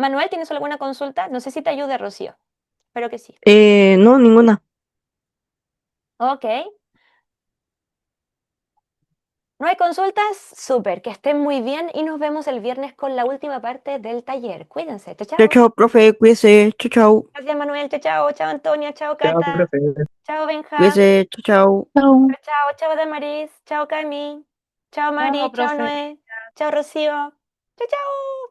S1: Manuel, ¿tienes alguna consulta? No sé si te ayude, Rocío. Espero que sí.
S2: No, ninguna.
S1: Ok. ¿No hay consultas? Súper, que estén muy bien y nos vemos el viernes con la última parte del taller. Cuídense. Chao,
S4: Chao,
S1: chao.
S4: chao, profe, cuídese. Chao, chao.
S1: Gracias, Manuel. Chao, chao. Chao, Antonia. Chao,
S5: Chao,
S1: Cata.
S5: profe.
S1: Chao, Benja.
S4: Cuídese. Chao, chao.
S2: Chao.
S1: Chao, chao, Damaris. Chao, Cami. Chao, Mari.
S3: Chao,
S1: Chao,
S3: profe.
S1: Noé. Chao, Rocío. Chao, chao.